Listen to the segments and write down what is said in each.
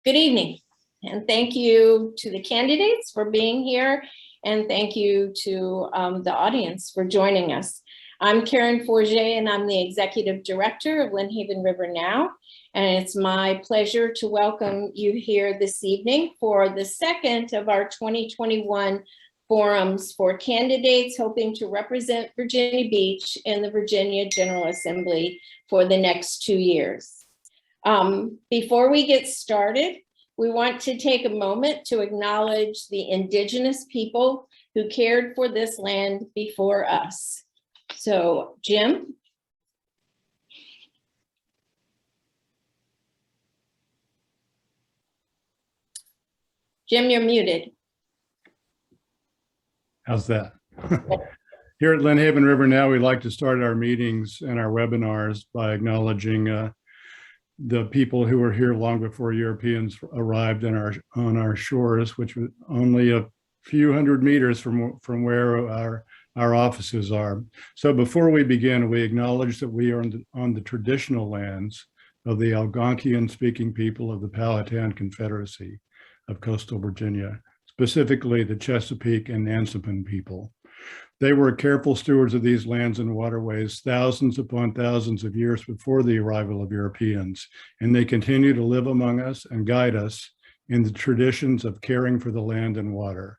Good evening, and thank you to the candidates for being here, and thank you to the audience for joining us. I'm Karen Forget, and I'm the Executive Director of Lynnhaven River Now, and it's my pleasure to welcome you here this evening for the second of our 2021 forums for candidates hoping to represent Virginia Beach in the Virginia General Assembly for the next 2 years. Before we get started, we want to take a moment to acknowledge the indigenous people who cared for this land before us. So, Jim? Jim, you're muted. How's that? Here at Lynnhaven River Now, we like to start our meetings and our webinars by acknowledging the people who were here long before Europeans arrived on our shores, which was only a few hundred meters from where our offices are. So before we begin, we acknowledge that we are on the traditional lands of the Algonquian-speaking people of the Powhatan Confederacy of coastal Virginia, specifically the Chesapeake and Nansemond people. They were careful stewards of these lands and waterways thousands upon thousands of years before the arrival of Europeans, and they continue to live among us and guide us in the traditions of caring for the land and water.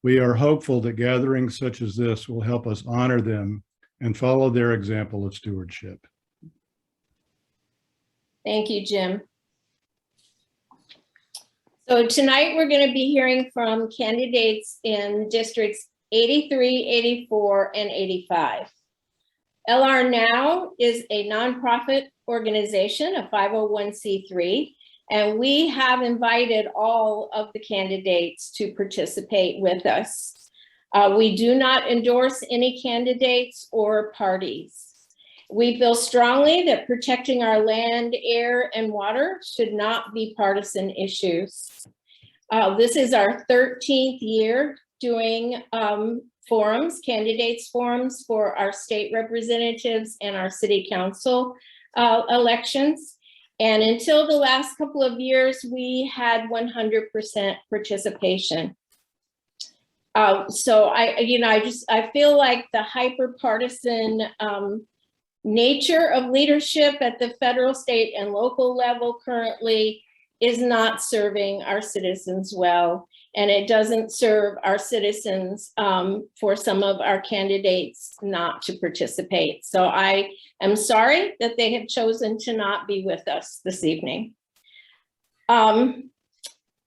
We are hopeful that gatherings such as this will help us honor them and follow their example of stewardship. Thank you, Jim. So tonight we're going to be hearing from candidates in districts 83, 84, and 85. LRNow is a nonprofit organization, a 501c3, and we have invited all of the candidates to participate with us. We do not endorse any candidates or parties. We feel strongly that protecting our land, air, and water should not be partisan issues. This is our 13th year doing candidates forums for our state representatives and our city council elections. And until the last couple of years, we had 100% participation. So I feel like the hyper-partisan nature of leadership at the federal, state, and local level currently is not serving our citizens well. And it doesn't serve our citizens for some of our candidates not to participate. So I am sorry that they have chosen to not be with us this evening.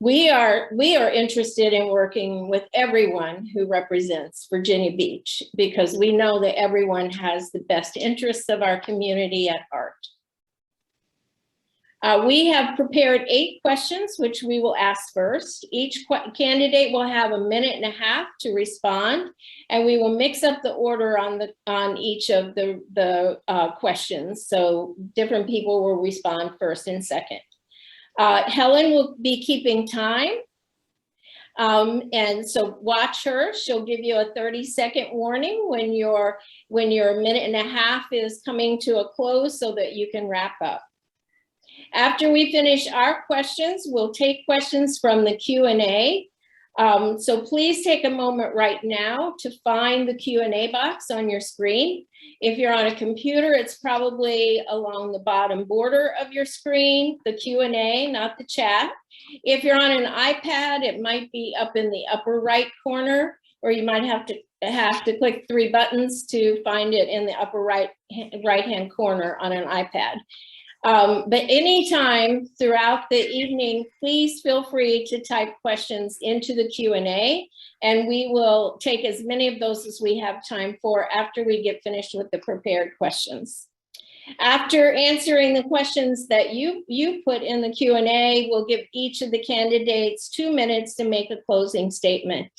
We are interested in working with everyone who represents Virginia Beach because we know that everyone has the best interests of our community at heart. We have prepared 8 questions, which we will ask first. Each candidate will have 1.5 minutes to respond, and we will mix up the order on each of the questions. So different people will respond first and second. Helen will be keeping time. And so watch her. She'll give you a 30-second warning when your 1.5 minutes is coming to a close so that you can wrap up. After we finish our questions, we'll take questions from the Q&A. So please take a moment right now to find the Q&A box on your screen. If you're on a computer, it's probably along the bottom border of your screen, the Q&A, not the chat. If you're on an iPad, it might be up in the upper right corner, or you might have to click 3 buttons to find it in the upper right-hand corner on an iPad. But anytime throughout the evening, please feel free to type questions into the Q&A, and we will take as many of those as we have time for after we get finished with the prepared questions. After answering the questions that you put in the Q&A, we'll give each of the candidates 2 minutes to make a closing statement.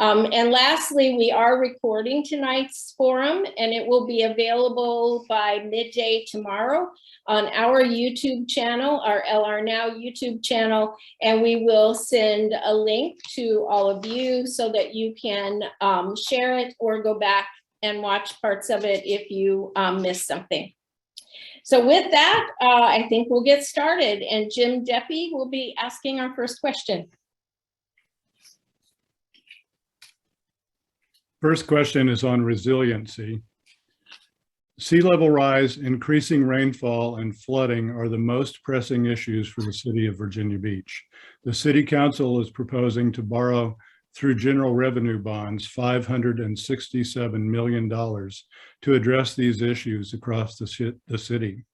And lastly, we are recording tonight's forum, and it will be available by midday tomorrow on our YouTube channel, our LRNow YouTube channel, and we will send a link to all of you so that you can share it or go back and watch parts of it if you missed something. So with that, I think we'll get started, and Jim Deppie will be asking our first question. First question is on resiliency. Sea level rise, increasing rainfall, and flooding are the most pressing issues for the city of Virginia Beach. The city council is proposing to borrow through general revenue bonds $567 million to address these issues across the city.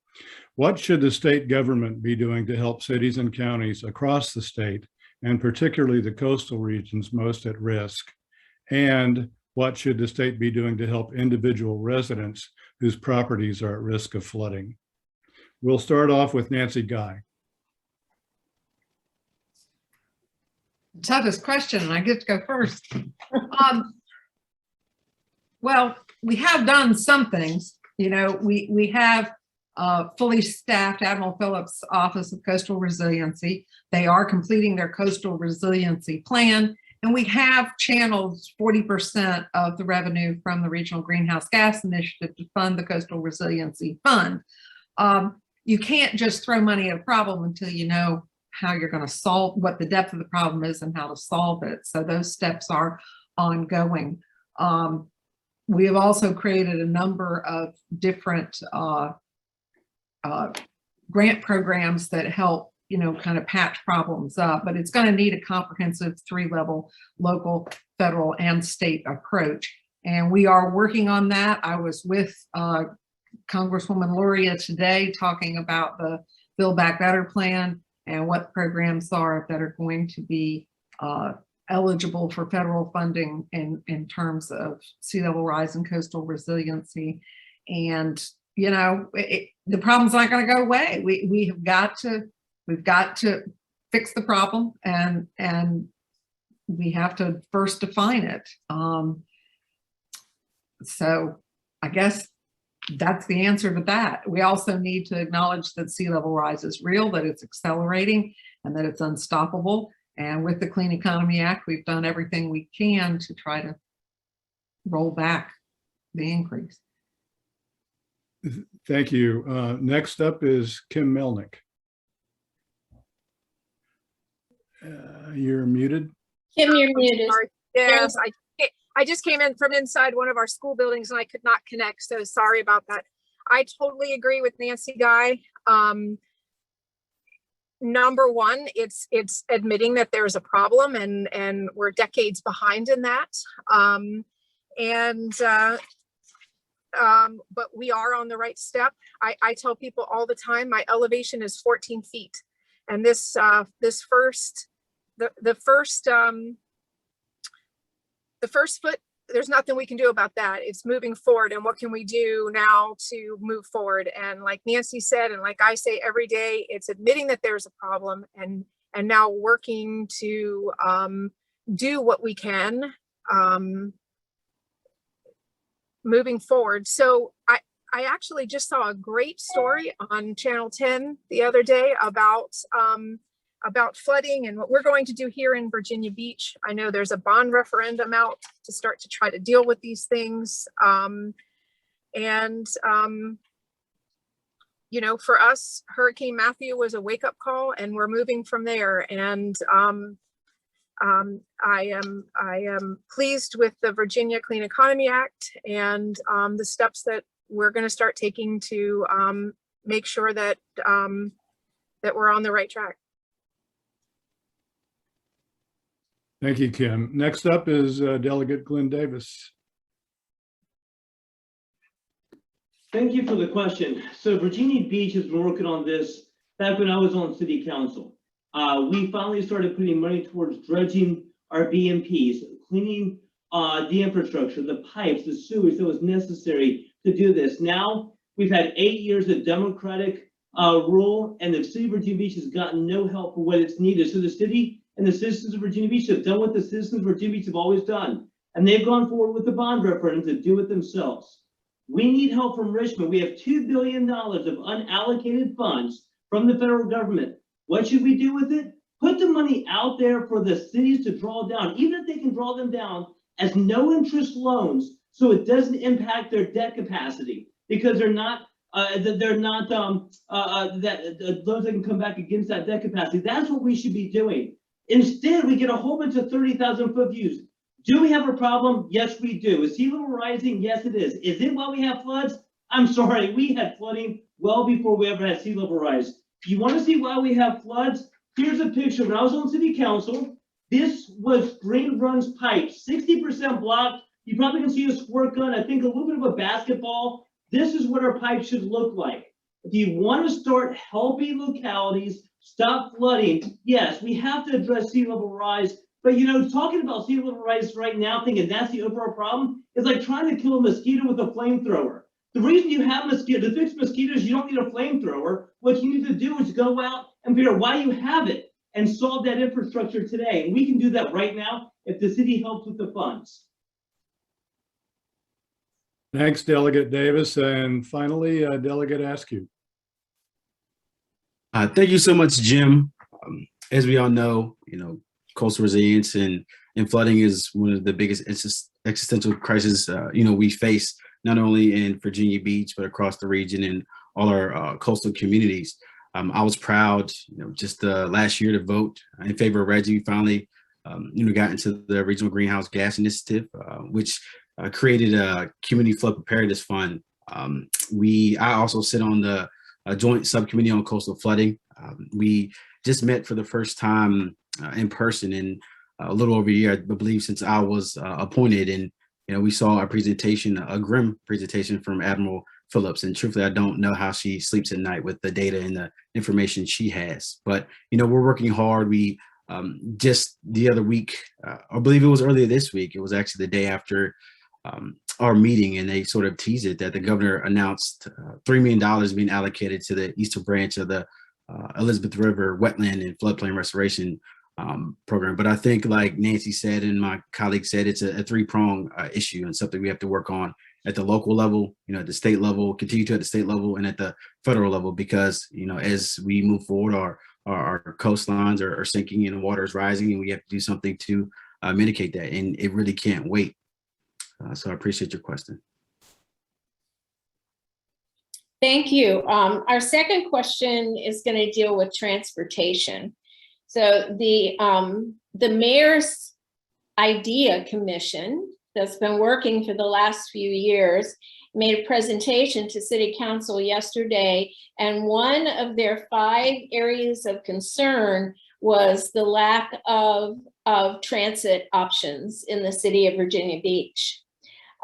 What should the state government be doing to help cities and counties across the state, and particularly the coastal regions most at risk? And what should the state be doing to help individual residents whose properties are at risk of flooding? We'll start off with Nancy Guy. Toughest question, and I get to go first. Well, we have done some things. You know, we have fully staffed Admiral Phillips' Office of Coastal Resiliency. They are completing their coastal resiliency plan, and we have channeled 40% of the revenue from the Regional Greenhouse Gas Initiative to fund the Coastal Resiliency Fund. You can't just throw money at a problem until you know how you're going to solve, what the depth of the problem is and how to solve it. So those steps are ongoing. We have also created a number of different grant programs that help, you know, kind of patch problems up, but it's going to need a comprehensive 3-level local, federal, and state approach. And we are working on that. I was with Congresswoman Luria today talking about the Build Back Better plan and what programs are that are going to be eligible for federal funding in terms of sea level rise and coastal resiliency. And, you know, the problem's not going to go away. We've got to fix the problem, and we have to first define it. So I guess that's the answer to that. We also need to acknowledge that sea level rise is real, that it's accelerating, and that it's unstoppable. And with the Clean Economy Act, we've done everything we can to try to roll back the increase. Thank you. Next up is Kim Melnyk. You're muted. Kim, you're muted. Sorry. Yes, I just came in from inside one of our school buildings and I could not connect, so sorry about that. I totally agree with Nancy Guy. Number one, it's admitting that there's a problem, and we're decades behind in that. But we are on the right step. I tell people all the time, my elevation is 14 feet, and the first foot, there's nothing we can do about that. It's moving forward, and what can we do now to move forward? And like Nancy said, and like I say every day, it's admitting that there's a problem and now working to do what we can moving forward. So I actually just saw a great story on Channel 10 the other day about flooding and what we're going to do here in Virginia Beach. I know there's a bond referendum out to start to try to deal with these things. You know, for us, Hurricane Matthew was a wake-up call, and we're moving from there. And I am pleased with the Virginia Clean Economy Act and the steps that we're going to start taking to make sure that that we're on the right track. Thank you, Kim. Next up is Delegate Glenn Davis. Thank you for the question. So Virginia Beach has been working on this back when I was on city council. We finally started putting money towards dredging our BMPs, cleaning the infrastructure, the pipes, the sewage that was necessary to do this. Now we've had 8 years of Democratic rule, and the city of Virginia Beach has gotten no help for what it's needed. So the city and the citizens of Virginia Beach have done what the citizens of Virginia Beach have always done, and they've gone forward with the bond referendum to do it themselves. We need help from Richmond. We have $2 billion of unallocated funds from the federal government. What should we do with it? Put the money out there for the cities to draw down, even if they can draw them down as no interest loans, so it doesn't impact their debt capacity, because they're not that they're not, that those that can come back against that debt capacity. That's what we should be doing. Instead, we get a whole bunch of 30,000 foot views. Do we have a problem? Yes, we do. Is sea level rising? Yes, it is. Is it why we have floods? I'm sorry, we had flooding well before we ever had sea level rise. You want to see why we have floods? Here's a picture. When I was on city council, this was Greenhalg's pipe, 60% blocked. You probably can see a squirt gun, I think a little bit of a basketball. This is what our pipe should look like. If you want to start helping localities stop flooding, yes, we have to address sea level rise. But you know, talking about sea level rise right now, thinking that's the overall problem, is like trying to kill a mosquito with a flamethrower. The reason you have mosquitoes, to fix mosquitoes, you don't need a flamethrower. What you need to do is go out and figure out why you have it and solve that infrastructure today. And we can do that right now if the city helps with the funds. Thanks, Delegate Davis. And finally, Delegate Askew. Thank you so much, Jim. As we all know, coastal resilience and flooding is one of the biggest existential crises, we face not only in Virginia Beach, but across the region and all our coastal communities. I was proud, just last year to vote in favor of RGGI. We finally, got into the Regional Greenhouse Gas Initiative, which created a Community Flood Preparedness Fund. I also sit on the Joint Subcommittee on Coastal Flooding. We just met for the first time in person in a little over a year, I believe, since I was appointed. And we saw a presentation, a grim presentation from Admiral Phillips. And truthfully, I don't know how she sleeps at night with the data and the information she has. But, we're working hard. We just the other week, I believe it was earlier this week, it was actually the day after our meeting, and they sort of teased it that the governor announced $3 million being allocated to the eastern branch of the Elizabeth River wetland and floodplain restoration program. But I think, like Nancy said and my colleague said, it's a three-pronged issue and something we have to work on at the local level, at the state level, continue to at the state level, and at the federal level, because as we move forward, our coastlines are sinking and the water is rising, and we have to do something to mitigate that, and it really can't wait. So I appreciate your question. Thank you. Our second question is going to deal with transportation. So the Mayor's Idea Commission that's been working for the last few years made a presentation to City Council yesterday, and one of their 5 areas of concern was the lack of transit options in the city of Virginia Beach.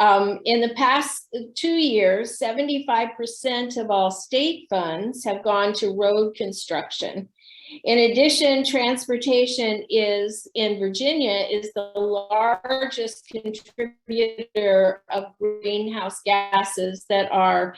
In the past 2 years, 75% of all state funds have gone to road construction. In addition, transportation in Virginia is the largest contributor of greenhouse gases that are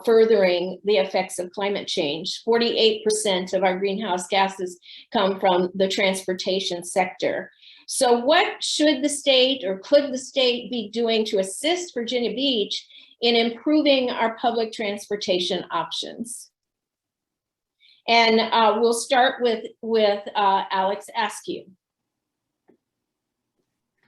furthering the effects of climate change. 48% of our greenhouse gases come from the transportation sector. So what should the state, or could the state, be doing to assist Virginia Beach in improving our public transportation options? And we'll start with Alex Askew.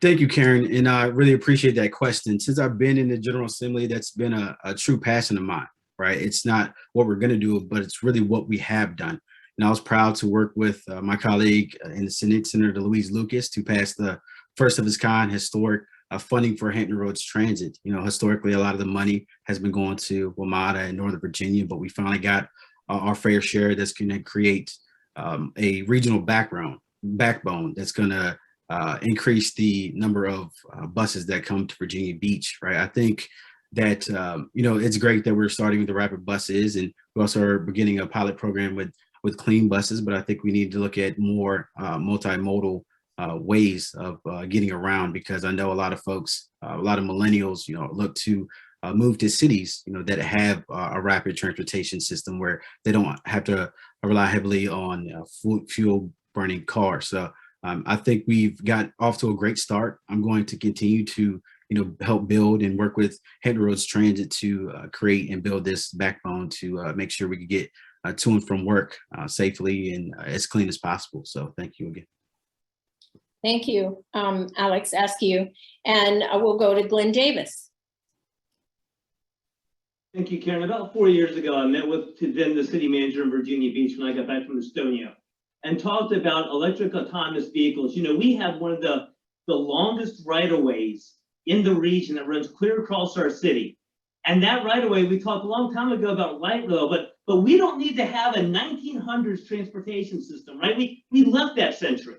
Thank you, Karen, and I really appreciate that question. Since I've been in the General Assembly, that's been a true passion of mine, right? It's not what we're going to do, but it's really what we have done. And I was proud to work with my colleague in the Senate, Senator Louise Lucas, to pass the first of its kind historic funding for Hampton Roads Transit. Historically, a lot of the money has been going to WMATA and Northern Virginia, but we finally got our fair share that's going to create a regional backbone that's going to increase the number of buses that come to Virginia Beach, right? I think that, it's great that we're starting with the rapid buses, and we also are beginning a pilot program with clean buses, but I think we need to look at more multimodal ways of getting around, because I know a lot of folks, a lot of millennials, look to move to cities, that have a rapid transportation system where they don't have to rely heavily on fuel burning cars. So I think we've got off to a great start. I'm going to continue to, help build and work with Hampton Roads Transit to create and build this backbone to make sure we can get to and from work safely and as clean as possible. So thank you again. Thank you, Alex Askew. And we'll go to Glenn Davis. Thank you, Karen. About 4 years ago, I met with then the city manager in Virginia Beach when I got back from Estonia and talked about electric autonomous vehicles. You know, we have one of the longest right-of-ways in the region that runs clear across our city. And that right-of-way, we talked a long time ago about light rail, but we don't need to have a 1900s transportation system, right? We left that century.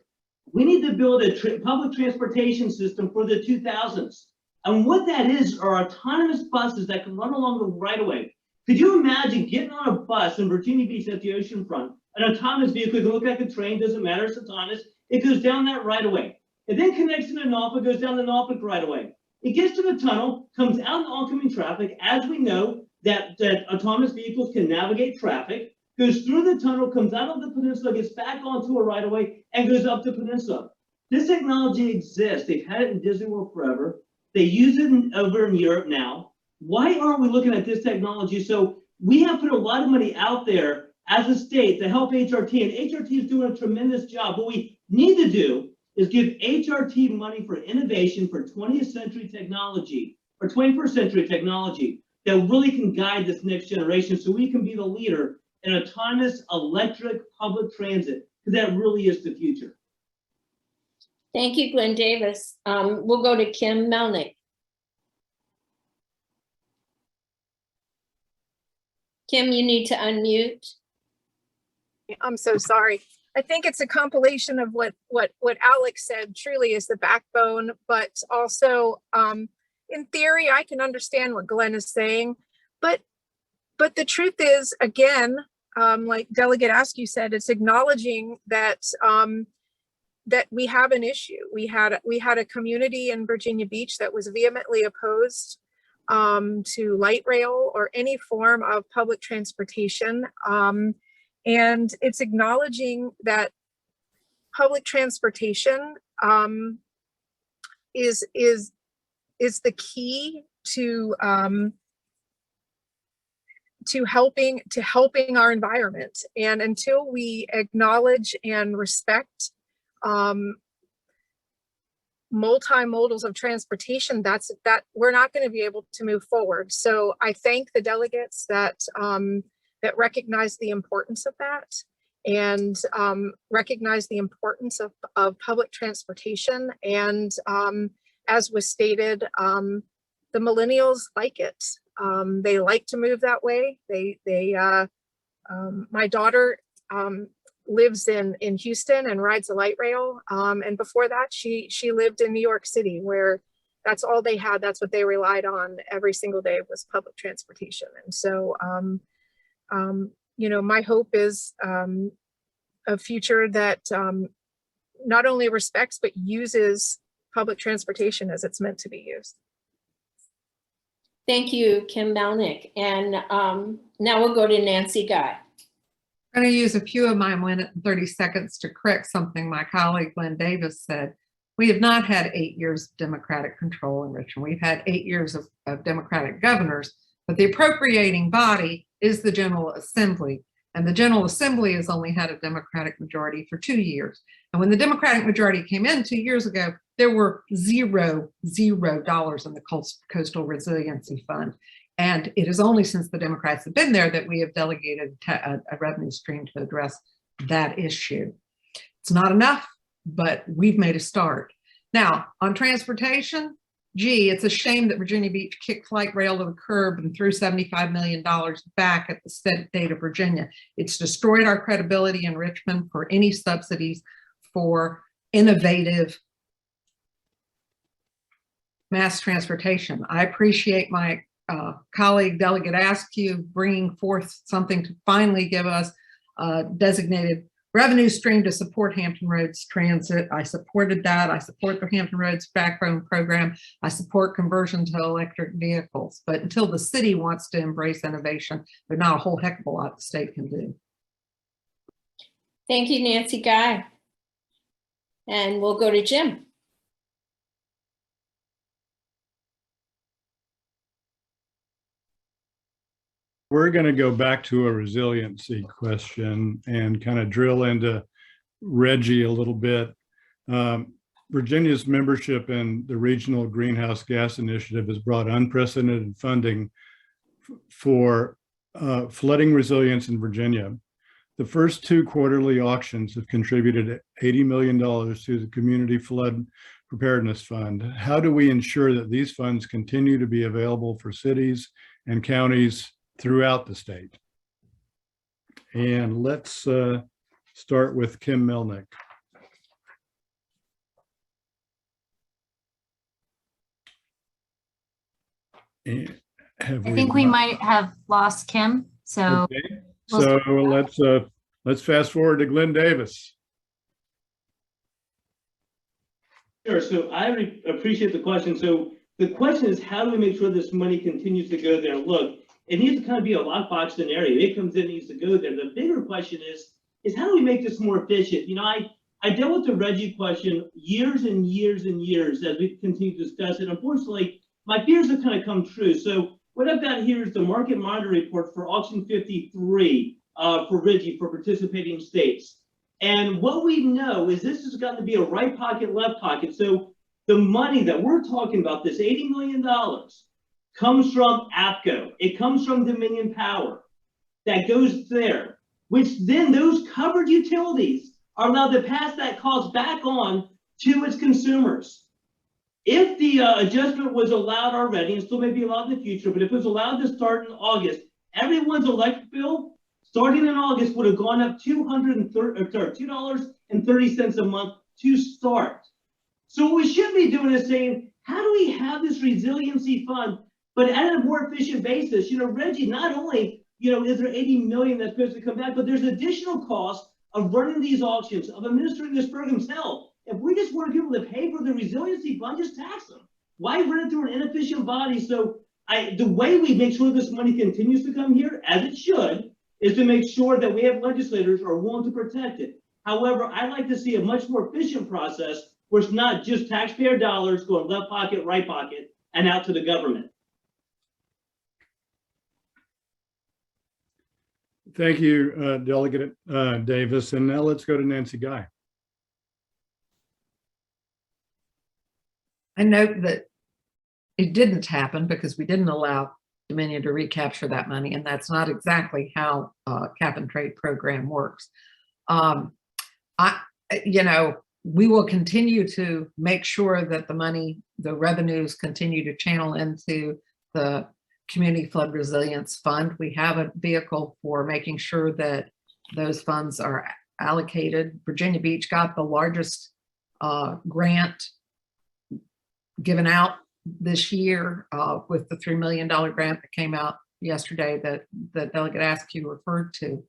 We need to build a public transportation system for the 2000s. And what that is are autonomous buses that can run along the right-of-way. Could you imagine getting on a bus in Virginia Beach at the oceanfront, an autonomous vehicle, can look like a train, doesn't matter, it's autonomous. It goes down that right-of-way. It then connects to Norfolk, goes down the Norfolk right-of-way. It gets to the tunnel, comes out in oncoming traffic. As we know, that autonomous vehicles can navigate traffic, goes through the tunnel, comes out of the peninsula, gets back onto a right-of-way, and goes up the peninsula. This technology exists. They've had it in Disney World forever. They use it over in Europe now. Why aren't we looking at this technology? So we have put a lot of money out there as a state to help HRT, and HRT is doing a tremendous job. What we need to do is give HRT money for innovation for 20th century technology, or 21st century technology that really can guide this next generation so we can be the leader in autonomous electric public transit, because that really is the future. Thank you, Glenn Davis. We'll go to Kim Melnyk. Kim, you need to unmute. I'm so sorry. I think it's a compilation of what Alex said truly is the backbone, but also in theory, I can understand what Glenn is saying, but the truth is, again, like Delegate Askew said, it's acknowledging that that we have an issue. We had a community in Virginia Beach that was vehemently opposed to light rail or any form of public transportation. And it's acknowledging that public transportation is the key to helping our environment. And until we acknowledge and respect multimodals of transportation, that we're not going to be able to move forward. So I thank the delegates that recognize the importance of that and recognize the importance of public transportation. And as was stated, the millennials like it. They like to move that way. My daughter lives in Houston and rides a light rail. And before that, she lived in New York City, where that's all they had. That's what they relied on every single day was public transportation. And so, you know, my hope is a future that not only respects, but uses public transportation as it's meant to be used. Thank you, Kim Melnyk. And now we'll go to Nancy Guy. I'm going to use a few of my 1 minute and 30 seconds to correct something my colleague Glenn Davis said. We have not had 8 years of Democratic control in Richmond. We've had 8 years of Democratic governors, but the appropriating body is the General Assembly. And the General Assembly has only had a Democratic majority for 2 years. And when the Democratic majority came in 2 years ago, there were $0 in the Coastal Resiliency Fund. And it is only since the Democrats have been there that we have delegated a revenue stream to address that issue. It's not enough, but we've made a start. Now, on transportation, gee, it's a shame that Virginia Beach kicked light rail to the curb and threw $75 million back at the state of Virginia. It's destroyed our credibility in Richmond for any subsidies for innovative mass transportation. I appreciate my colleague Delegate Askew bringing forth something to finally give us a designated revenue stream to support Hampton Roads transit. I supported that. I support the Hampton Roads backbone program. I support conversion to electric vehicles. But until the city wants to embrace innovation, there's not a whole heck of a lot the state can do. Thank you, Nancy Guy. And we'll go to Jim. We're going to go back to a resiliency question and kind of drill into Reggie a little bit. Virginia's membership in the Regional Greenhouse Gas Initiative has brought unprecedented funding for flooding resilience in Virginia. The first 2 quarterly auctions have contributed $80 million to the Community Flood Preparedness Fund. How do we ensure that these funds continue to be available for cities and counties throughout the state? And let's start with Kim Melnyk. And I think we might have lost Kim, so. Okay. So let's fast forward to Glenn Davis. Sure. So I appreciate the question. So the question is, how do we make sure this money continues to go there? Look, it needs to kind of be a lockbox scenario. It comes in, it needs to go there. The bigger question is how do we make this more efficient? You know, I dealt with the Reggie question years and years and years as we continue to discuss it. Unfortunately, my fears have kind of come true. So what I've got here is the market monitor report for auction 53 for Reggie for participating states. And what we know is this has got to be a right pocket, left pocket. So the money that we're talking about, this $80 million, comes from APCO. It comes from Dominion Power. That goes there, which then those covered utilities are allowed to pass that cost back on to its consumers. If the adjustment was allowed already, and still may be allowed in the future, but if it was allowed to start in August, everyone's electric bill starting in August would have gone up $2.30 a month to start. So what we should be doing is saying, how do we have this resiliency fund, but at a more efficient basis? You know, Reggie, not only, you know, is there 80 million that's supposed to come back, but there's additional cost of running these auctions, of administering this program's hell. If we just want people to pay for the resiliency fund, just tax them. Why run it through an inefficient body? So the way we make sure this money continues to come here, as it should, is to make sure that we have legislators who are willing to protect it. However, I'd like to see a much more efficient process where it's not just taxpayer dollars going left pocket, right pocket, and out to the government. Thank you, Delegate Davis. And now let's go to Nancy Guy. I note that it didn't happen because we didn't allow Dominion to recapture that money, and that's not exactly how cap and trade program works. We will continue to make sure that the money, the revenues continue to channel into the Community Flood Resilience Fund. We have a vehicle for making sure that those funds are allocated. Virginia Beach got the largest grant given out this year with the $3 million grant that came out yesterday that Delegate Askew referred to.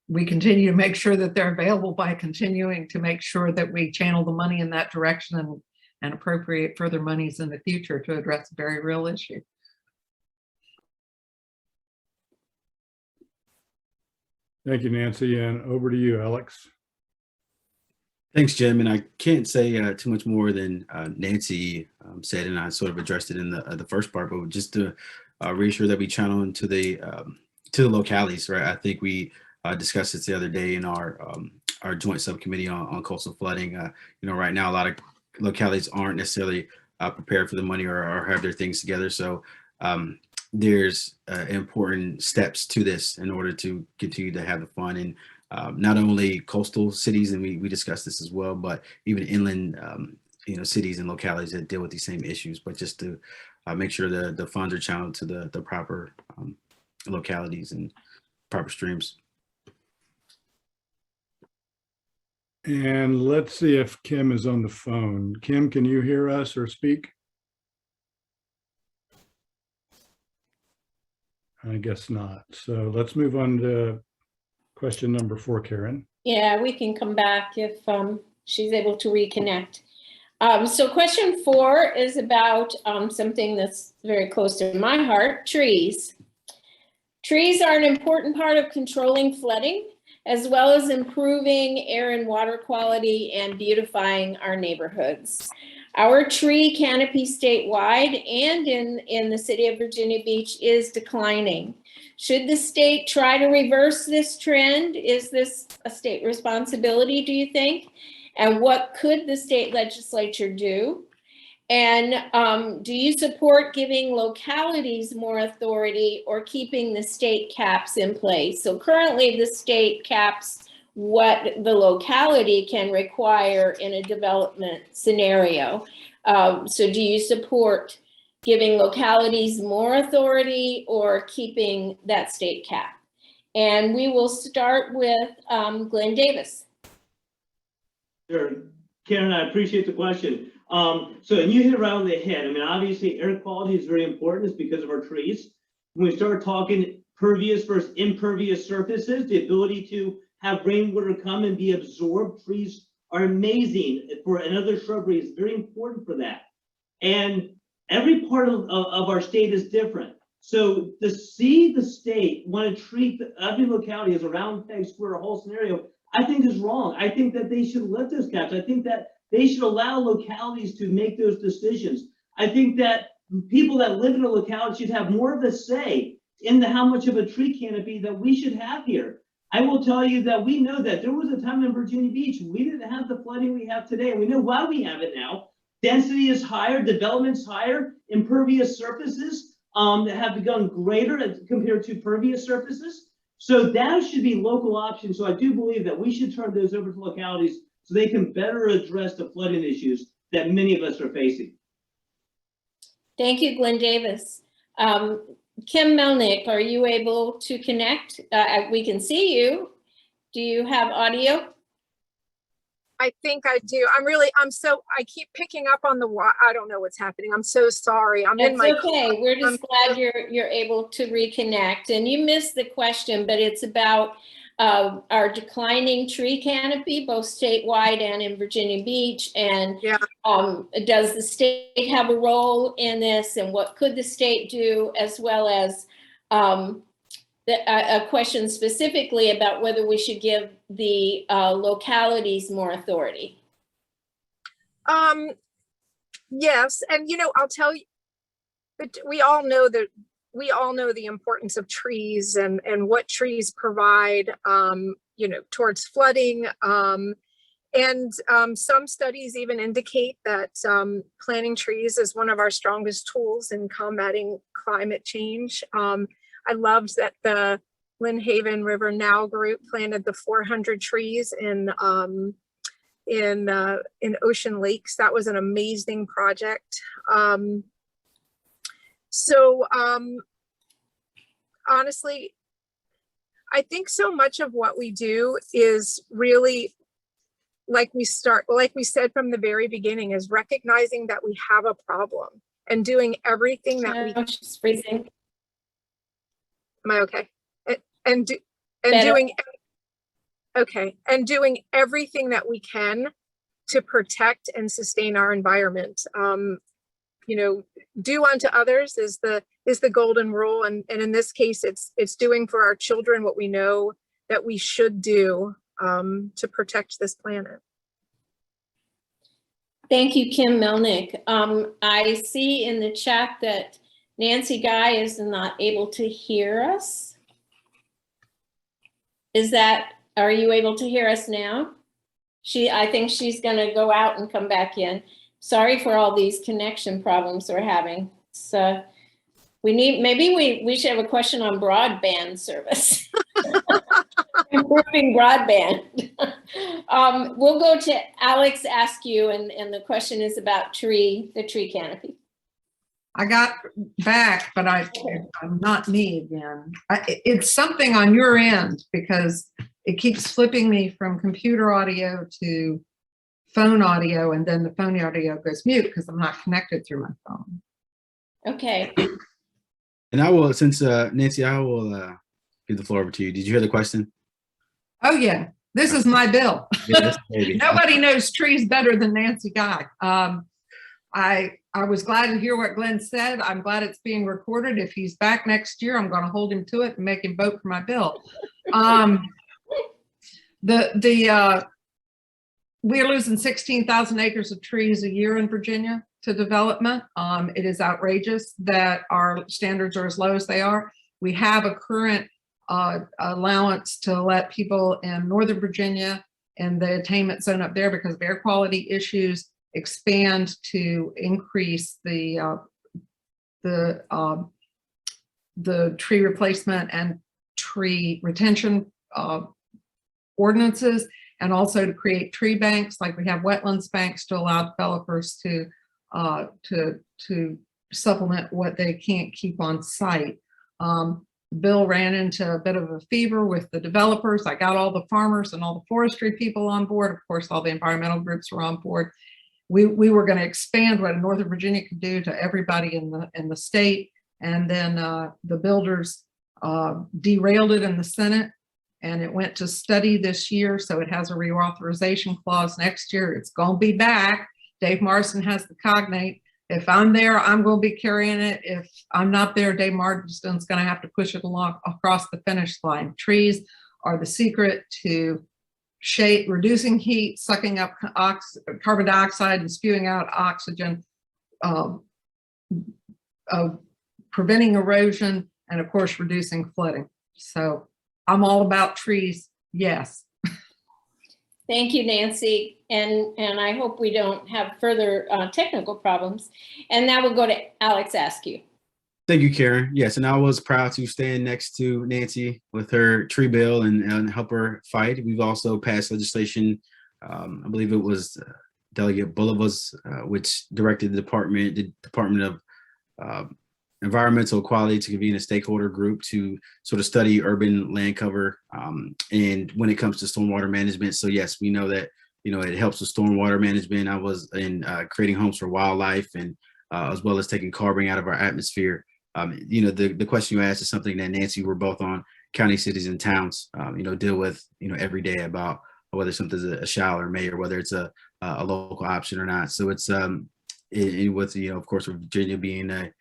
We continue to make sure that they're available by continuing to make sure that we channel the money in that direction and appropriate further monies in the future to address a very real issue. Thank you, Nancy. And over to you, Alex. Thanks, Jim. And I can't say too much more than Nancy said, and I sort of addressed it in the first part, but just to reassure that we channel into the localities, right? I think we discussed this the other day in our joint subcommittee on coastal flooding. Right now a lot of localities aren't necessarily prepared for the money or have their things together. So there's important steps to this in order to continue to have the fund. And not only coastal cities, and we discussed this as well, but even inland, cities and localities that deal with these same issues, but just to make sure that the funds are channeled to the proper localities and proper streams. And let's see if Kim is on the phone. Kim, can you hear us or speak? I guess not. So let's move on to question number 4, Karen. Yeah, we can come back if she's able to reconnect. So question 4 is about something that's very close to my heart, trees. Trees are an important part of controlling flooding, as well as improving air and water quality and beautifying our neighborhoods. Our tree canopy statewide and in the city of Virginia Beach is declining. Should the state try to reverse this trend? Is this a state responsibility, do you think? And what could the state legislature do? And do you support giving localities more authority or keeping the state caps in place? So currently the state caps what the locality can require in a development scenario. So do you support giving localities more authority or keeping that state cap? And we will start with Glenn Davis. Sure. Karen, I appreciate the question. So, and you hit it right on the head. I mean, obviously air quality is very important. It's because of our trees. When we start talking pervious versus impervious surfaces, the ability to have rainwater come and be absorbed, trees are amazing for another shrubbery is very important for that. And every part of our state is different. So to see the state want to treat every locality as a round peg square whole scenario, I think is wrong. I think that they should let those caps. I think that they should allow localities to make those decisions. I think that people that live in a locality should have more of a say in how much of a tree canopy that we should have here. I will tell you that we know that there was a time in Virginia Beach, we didn't have the flooding we have today. And we know why we have it now. Density is higher, development's higher, impervious surfaces that have become greater compared to pervious surfaces. So that should be local options. So I do believe that we should turn those over to localities so they can better address the flooding issues that many of us are facing. Thank you, Glenn Davis. Kim Melnyk, are you able to connect? We can see you. Do you have audio? I think I do. I keep picking up on I don't know what's happening. I'm so sorry. That's okay. We're just glad you're able to reconnect. And you missed the question, but it's about our declining tree canopy, both statewide and in Virginia Beach. And yeah. Does the state have a role in this, and what could the state do, as well as a question specifically about whether we should give the localities more authority? Yes, and I'll tell you, but we all know the importance of trees and what trees provide, towards flooding. And some studies even indicate that planting trees is one of our strongest tools in combating climate change. I loved that the Lynnhaven River Now group planted the 400 trees in Ocean Lakes. That was an amazing project. Honestly, I think so much of what we do is really, like we said from the very beginning, is recognizing that we have a problem and doing everything that we. She's freezing. Am I okay? Doing everything that we can to protect and sustain our environment. Do unto others is the golden rule, and in this case, it's doing for our children what we know that we should do to protect this planet. Thank you, Kim Melnyk. I see in the chat that Nancy Guy is not able to hear us. Are you able to hear us now? I think she's gonna go out and come back in. Sorry for all these connection problems we're having. So maybe we should have a question on broadband service. Improving broadband. We'll go to Alex Askew, and the question is about the tree canopy. I got back, but I'm not me again. It's something on your end, because it keeps flipping me from computer audio to phone audio, and then the phone audio goes mute because I'm not connected through my phone. Okay. And I will, since Nancy, I will give the floor over to you. Did you hear the question? Oh yeah, this is my bill. Yes, Nobody knows trees better than Nancy Guy. I was glad to hear what Glenn said. I'm glad it's being recorded. If he's back next year, I'm going to hold him to it and make him vote for my bill. We're losing 16,000 acres of trees a year in Virginia to development. It is outrageous that our standards are as low as they are. We have a current allowance to let people in Northern Virginia and the attainment zone up there, because of air quality issues, expand to increase the tree replacement and tree retention ordinances, and also to create tree banks, like we have wetlands banks, to allow developers to supplement what they can't keep on site. The bill ran into a bit of a fever with the developers. I got all the farmers and all the forestry people on board. Of course, all the environmental groups were on board. We were going to expand what Northern Virginia could do to everybody in the state, and then the builders derailed it in the Senate, and it went to study this year, so it has a reauthorization clause next year. It's going to be back. Dave Marsden has the cognate. If I'm there, I'm going to be carrying it. If I'm not there, Dave Marsden's going to have to push it along across the finish line. Trees are the secret to reducing heat, sucking up carbon dioxide and spewing out oxygen, preventing erosion, and of course, reducing flooding. So I'm all about trees, yes. Thank you, Nancy. And I hope we don't have further technical problems. And now we'll go to Alex Askew. Thank you, Karen. Yes, and I was proud to stand next to Nancy with her tree bill and help her fight. We've also passed legislation, I believe it was Delegate Bulliva's, which directed the Department of Environmental Quality to convene a stakeholder group to sort of study urban land cover and when it comes to stormwater management. So yes, we know that, it helps with stormwater management. I was in creating homes for wildlife, and as well as taking carbon out of our atmosphere. The question you asked is something that Nancy, we're both on county, cities, and towns, deal with, every day about whether something's a shall or may, or whether it's a local option or not. So it's with, of course, Virginia being a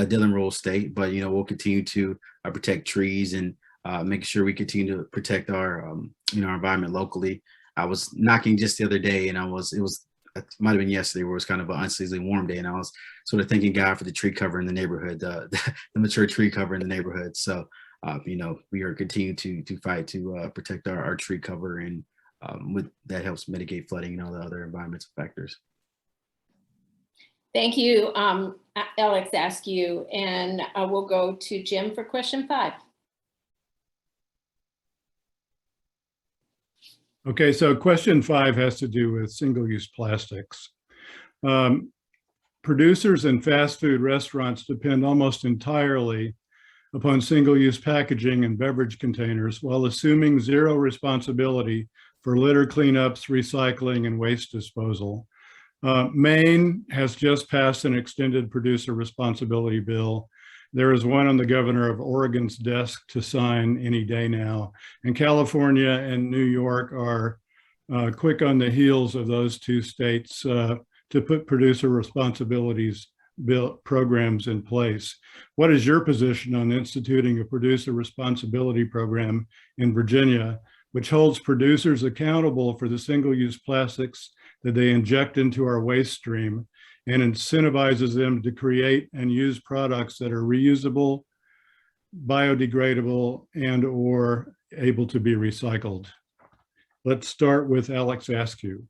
Dillon Rule state, but we'll continue to protect trees and make sure we continue to protect our our environment locally. I was knocking just the other day, and it might have been yesterday, where it was kind of an unseasonably warm day, and I was sort of thanking God for the tree cover in the neighborhood, the mature tree cover in the neighborhood. So we are continuing to fight to protect our tree cover, and that helps mitigate flooding and all the other environmental factors. Thank you, Alex Askew. And we'll go to Jim for question 5. Okay, so question 5 has to do with single-use plastics. Producers and fast food restaurants depend almost entirely upon single-use packaging and beverage containers, while assuming zero responsibility for litter cleanups, recycling, and waste disposal. Maine has just passed an extended producer responsibility bill. There is one on the governor of Oregon's desk to sign any day now. And California and New York are quick on the heels of those two states to put producer responsibilities programs in place. What is your position on instituting a producer responsibility program in Virginia, which holds producers accountable for the single-use plastics that they inject into our waste stream, and incentivizes them to create and use products that are reusable, biodegradable, and or able to be recycled? Let's start with Alex Askew.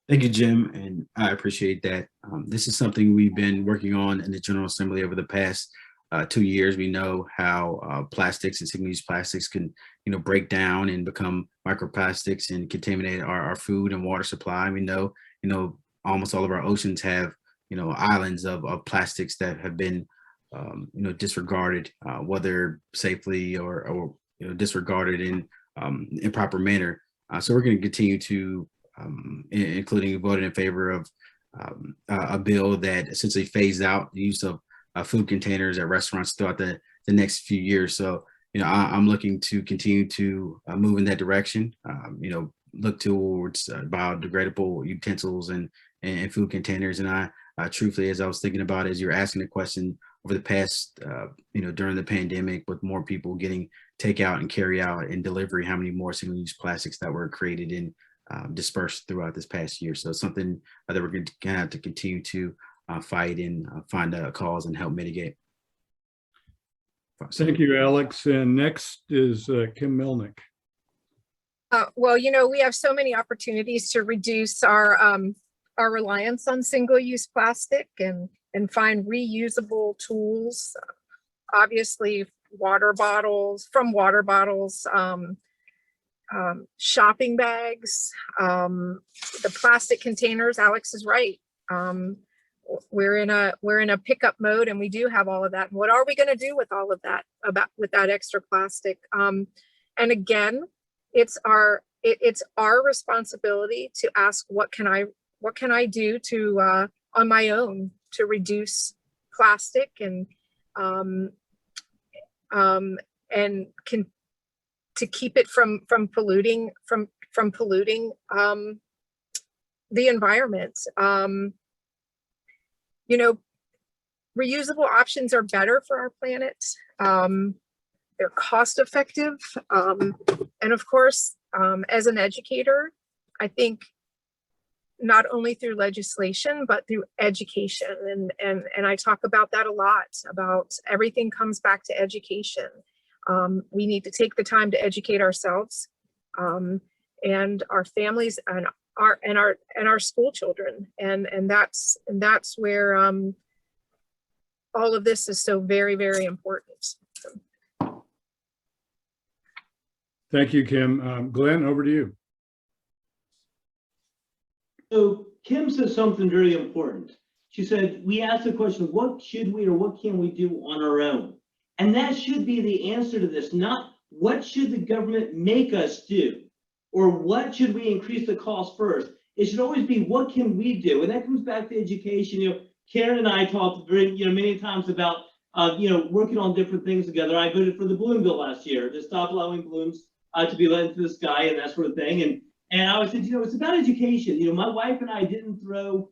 Thank you, Jim, and I appreciate that. This is something we've been working on in the General Assembly over the past 2 years. We know how plastics and single-use plastics can, break down and become microplastics and contaminate our food and water supply. We know, almost all of our oceans have, islands of plastics that have been, disregarded, whether safely or disregarded in improper manner. So we're going to continue to, including voting in favor of a bill that essentially phased out the use of food containers at restaurants throughout the next few years. So, I'm looking to continue to move in that direction, look towards biodegradable utensils and food containers. And I truthfully, as I was thinking about, as you're asking the question, over the past, during the pandemic, with more people getting takeout and carry out and delivery, how many more single-use plastics that were created and dispersed throughout this past year. So it's something that we're going to have to continue to fight and find a cause and help mitigate. Thank you, Alex. And next is Kim Melnyk. Well, you know, we have so many opportunities to reduce our reliance on single-use plastic and find reusable tools. Obviously, water bottles, shopping bags, the plastic containers. Alex is right. We're in a pickup mode, and we do have all of that. And what are we going to do with all of that with that extra plastic? And again, it's our responsibility to ask, what can I do to on my own to reduce plastic and to keep it from polluting the environment. You know, reusable options are better for our planet. They're cost effective. And of course, as an educator, I think not only through legislation, but through education. And I talk about that a lot, about everything comes back to education. We need to take the time to educate ourselves and our families and our school children. And that's where all of this is so very, very important. Thank you, Kim. Glenn, over to you. So Kim said something very important. She said, we asked the question, what should we or what can we do on our own? And that should be the answer to this, not what should the government make us do, or what should we increase the cost first? It should always be, what can we do? And that comes back to education. You know, Karen and I talked many times about working on different things together. I voted for the balloon bill last year to stop allowing balloons to be let into the sky and that sort of thing. And I always said, it's about education. My wife and I didn't throw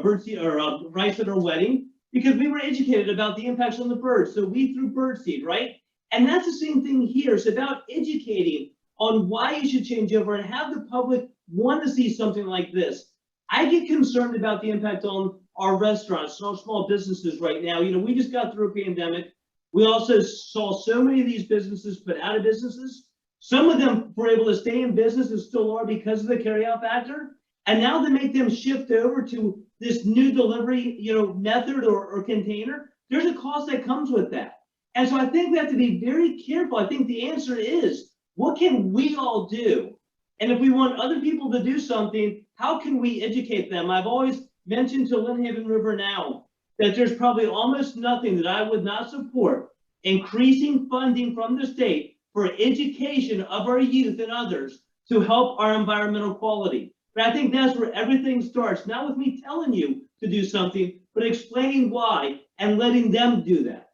birdseed or rice at our wedding because we were educated about the impacts on the birds. So we threw birdseed, right? And that's the same thing here. It's about educating on why you should change over and have the public want to see something like this. I get concerned about the impact on our restaurants, our small businesses right now. We just got through a pandemic. We also saw so many of these businesses put out of businesses. Some of them were able to stay in business and still are because of the carryout factor. And now to make them shift over to this new delivery, method or container, there's a cost that comes with that. And so I think we have to be very careful. I think the answer is, what can we all do? And if we want other people to do something, how can we educate them? I've always mentioned to Lynnhaven River Now that there's probably almost nothing that I would not support increasing funding from the state for education of our youth and others to help our environmental quality. But I think that's where everything starts, not with me telling you to do something, but explaining why and letting them do that.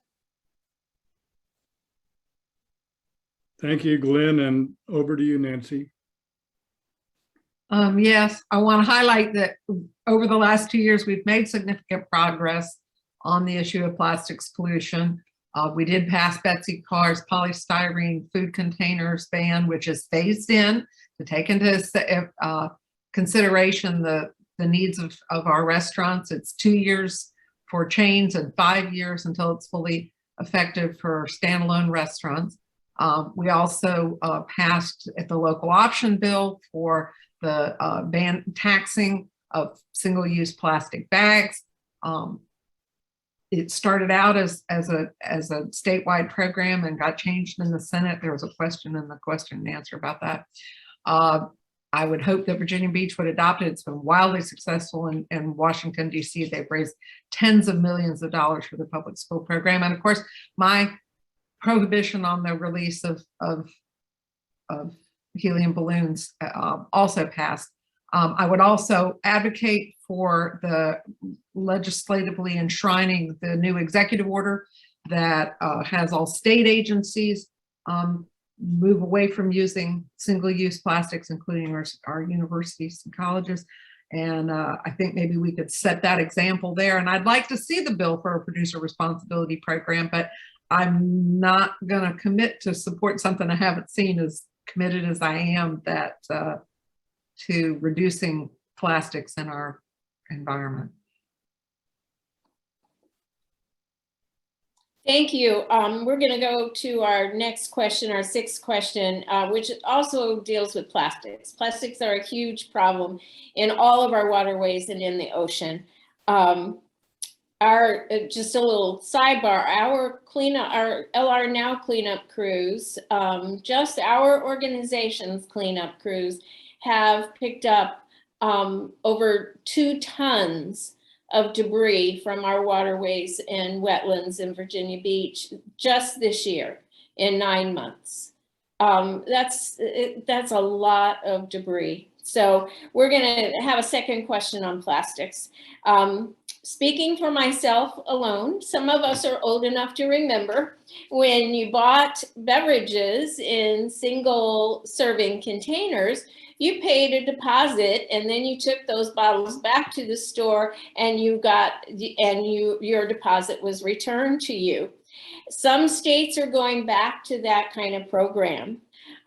Thank you, Glenn, and over to you, Nancy. Yes, I want to highlight that over the last 2 years, we've made significant progress on the issue of plastics pollution. We did pass Betsy Carr's polystyrene food containers ban, which is phased in to take into consideration the needs of our restaurants. It's 2 years for chains and 5 years until it's fully effective for standalone restaurants. We also passed at the local option bill for the ban taxing of single-use plastic bags. It started out as a statewide program and got changed in the Senate. There was a question in the question and answer about that. I would hope that Virginia Beach would adopt it. It's been wildly successful in Washington, D.C. They've raised tens of millions of dollars for the public school program. And of course, my prohibition on the release of helium balloons also passed. I would also advocate for the legislatively enshrining the new executive order that has all state agencies move away from using single-use plastics, including our universities and colleges. And I think maybe we could set that example there. And I'd like to see the bill for a producer responsibility program, but I'm not going to commit to support something I haven't seen, as committed as I am that to reducing plastics in our environment. Thank you. We're going to go to our next question, our sixth question, which also deals with plastics. Plastics are a huge problem in all of our waterways and in the ocean. Just a little sidebar, our LRNow cleanup crews, just our organization's cleanup crews have picked up over 2 tons of debris from our waterways and wetlands in Virginia Beach just this year in 9 months. That's a lot of debris. So we're gonna have a second question on plastics. Speaking for myself alone, some of us are old enough to remember when you bought beverages in single serving containers, you paid a deposit and then you took those bottles back to the store and your deposit was returned to you. Some states are going back to that kind of program.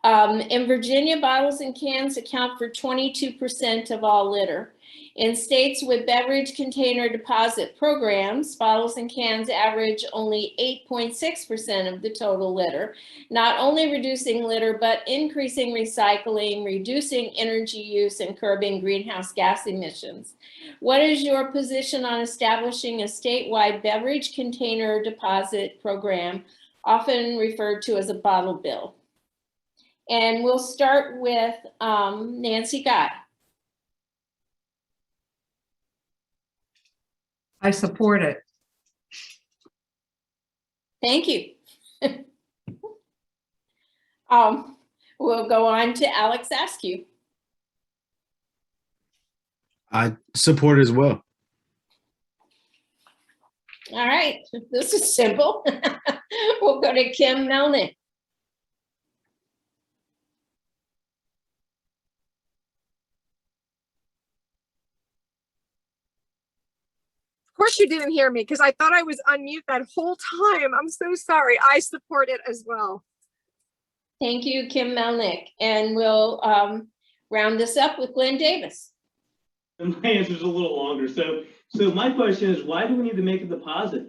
In Virginia, bottles and cans account for 22% of all litter. In states with beverage container deposit programs, bottles and cans average only 8.6% of the total litter, not only reducing litter, but increasing recycling, reducing energy use, and curbing greenhouse gas emissions. What is your position on establishing a statewide beverage container deposit program, often referred to as a bottle bill? And we'll start with Nancy Guy. I support it. Thank you. We'll go on to Alex Askew. I support it as well. All right, this is simple. We'll go to Kim Melnyk. Of course you didn't hear me because I thought I was on mute that whole time. I'm so sorry. I support it as well. Thank you, Kim Melnyk. And we'll round this up with Glenn Davis. And my answer is a little longer. So my question is, why do we need to make a deposit?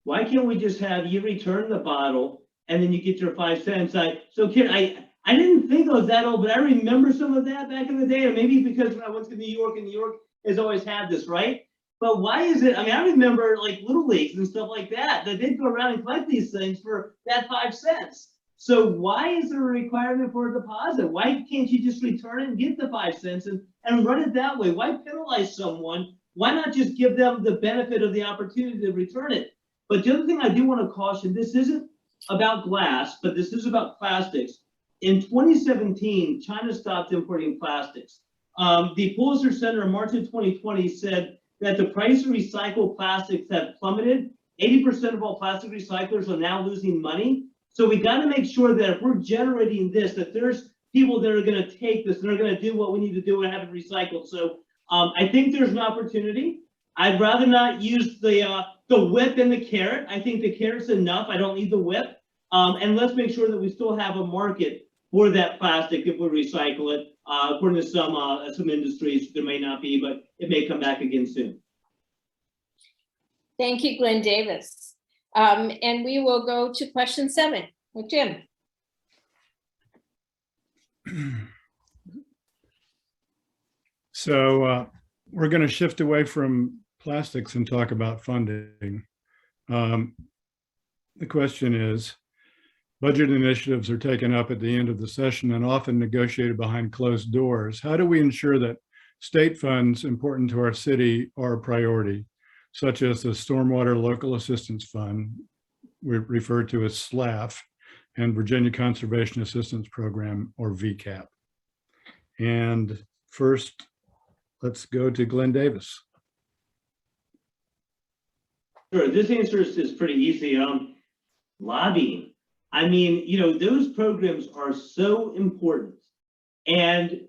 Why can't we just have you return the bottle and then you get your 5 cents? So Kim, I didn't think I was that old, but I remember some of that back in the day, or maybe because when I went to New York, and New York has always had this, right? But why is it, I mean, I remember like little leagues and stuff like that they'd go around and collect these things for that 5 cents. So why is there a requirement for a deposit? Why can't you just return it and get the 5 cents and run it that way? Why penalize someone? Why not just give them the benefit of the opportunity to return it? But the other thing I do want to caution, this isn't about glass, but this is about plastics. In 2017, China stopped importing plastics. The Pulitzer Center in March of 2020 said that the price of recycled plastics have plummeted. 80% of all plastic recyclers are now losing money. So we got to make sure that if we're generating this, that there's people that are going to take this and are going to do what we need to do and have it recycled. So I think there's an opportunity. I'd rather not use the whip and the carrot. I think the carrot's enough. I don't need the whip. And let's make sure that we still have a market for that plastic if we recycle it. According to some industries, there may not be, but it may come back again soon. Thank you, Glenn Davis. And we will go to question 7 with Jim. So we're going to shift away from plastics and talk about funding. The question is, budget initiatives are taken up at the end of the session and often negotiated behind closed doors. How do we ensure that state funds important to our city are a priority, such as the Stormwater Local Assistance Fund, we refer to as SLAF, and Virginia Conservation Assistance Program, or VCAP? And first, let's go to Glenn Davis. Sure, this answer is pretty easy. Lobbying. I mean, you know, those programs are so important. And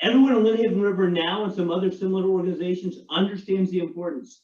everyone in Lynnhaven River now and some other similar organizations understands the importance.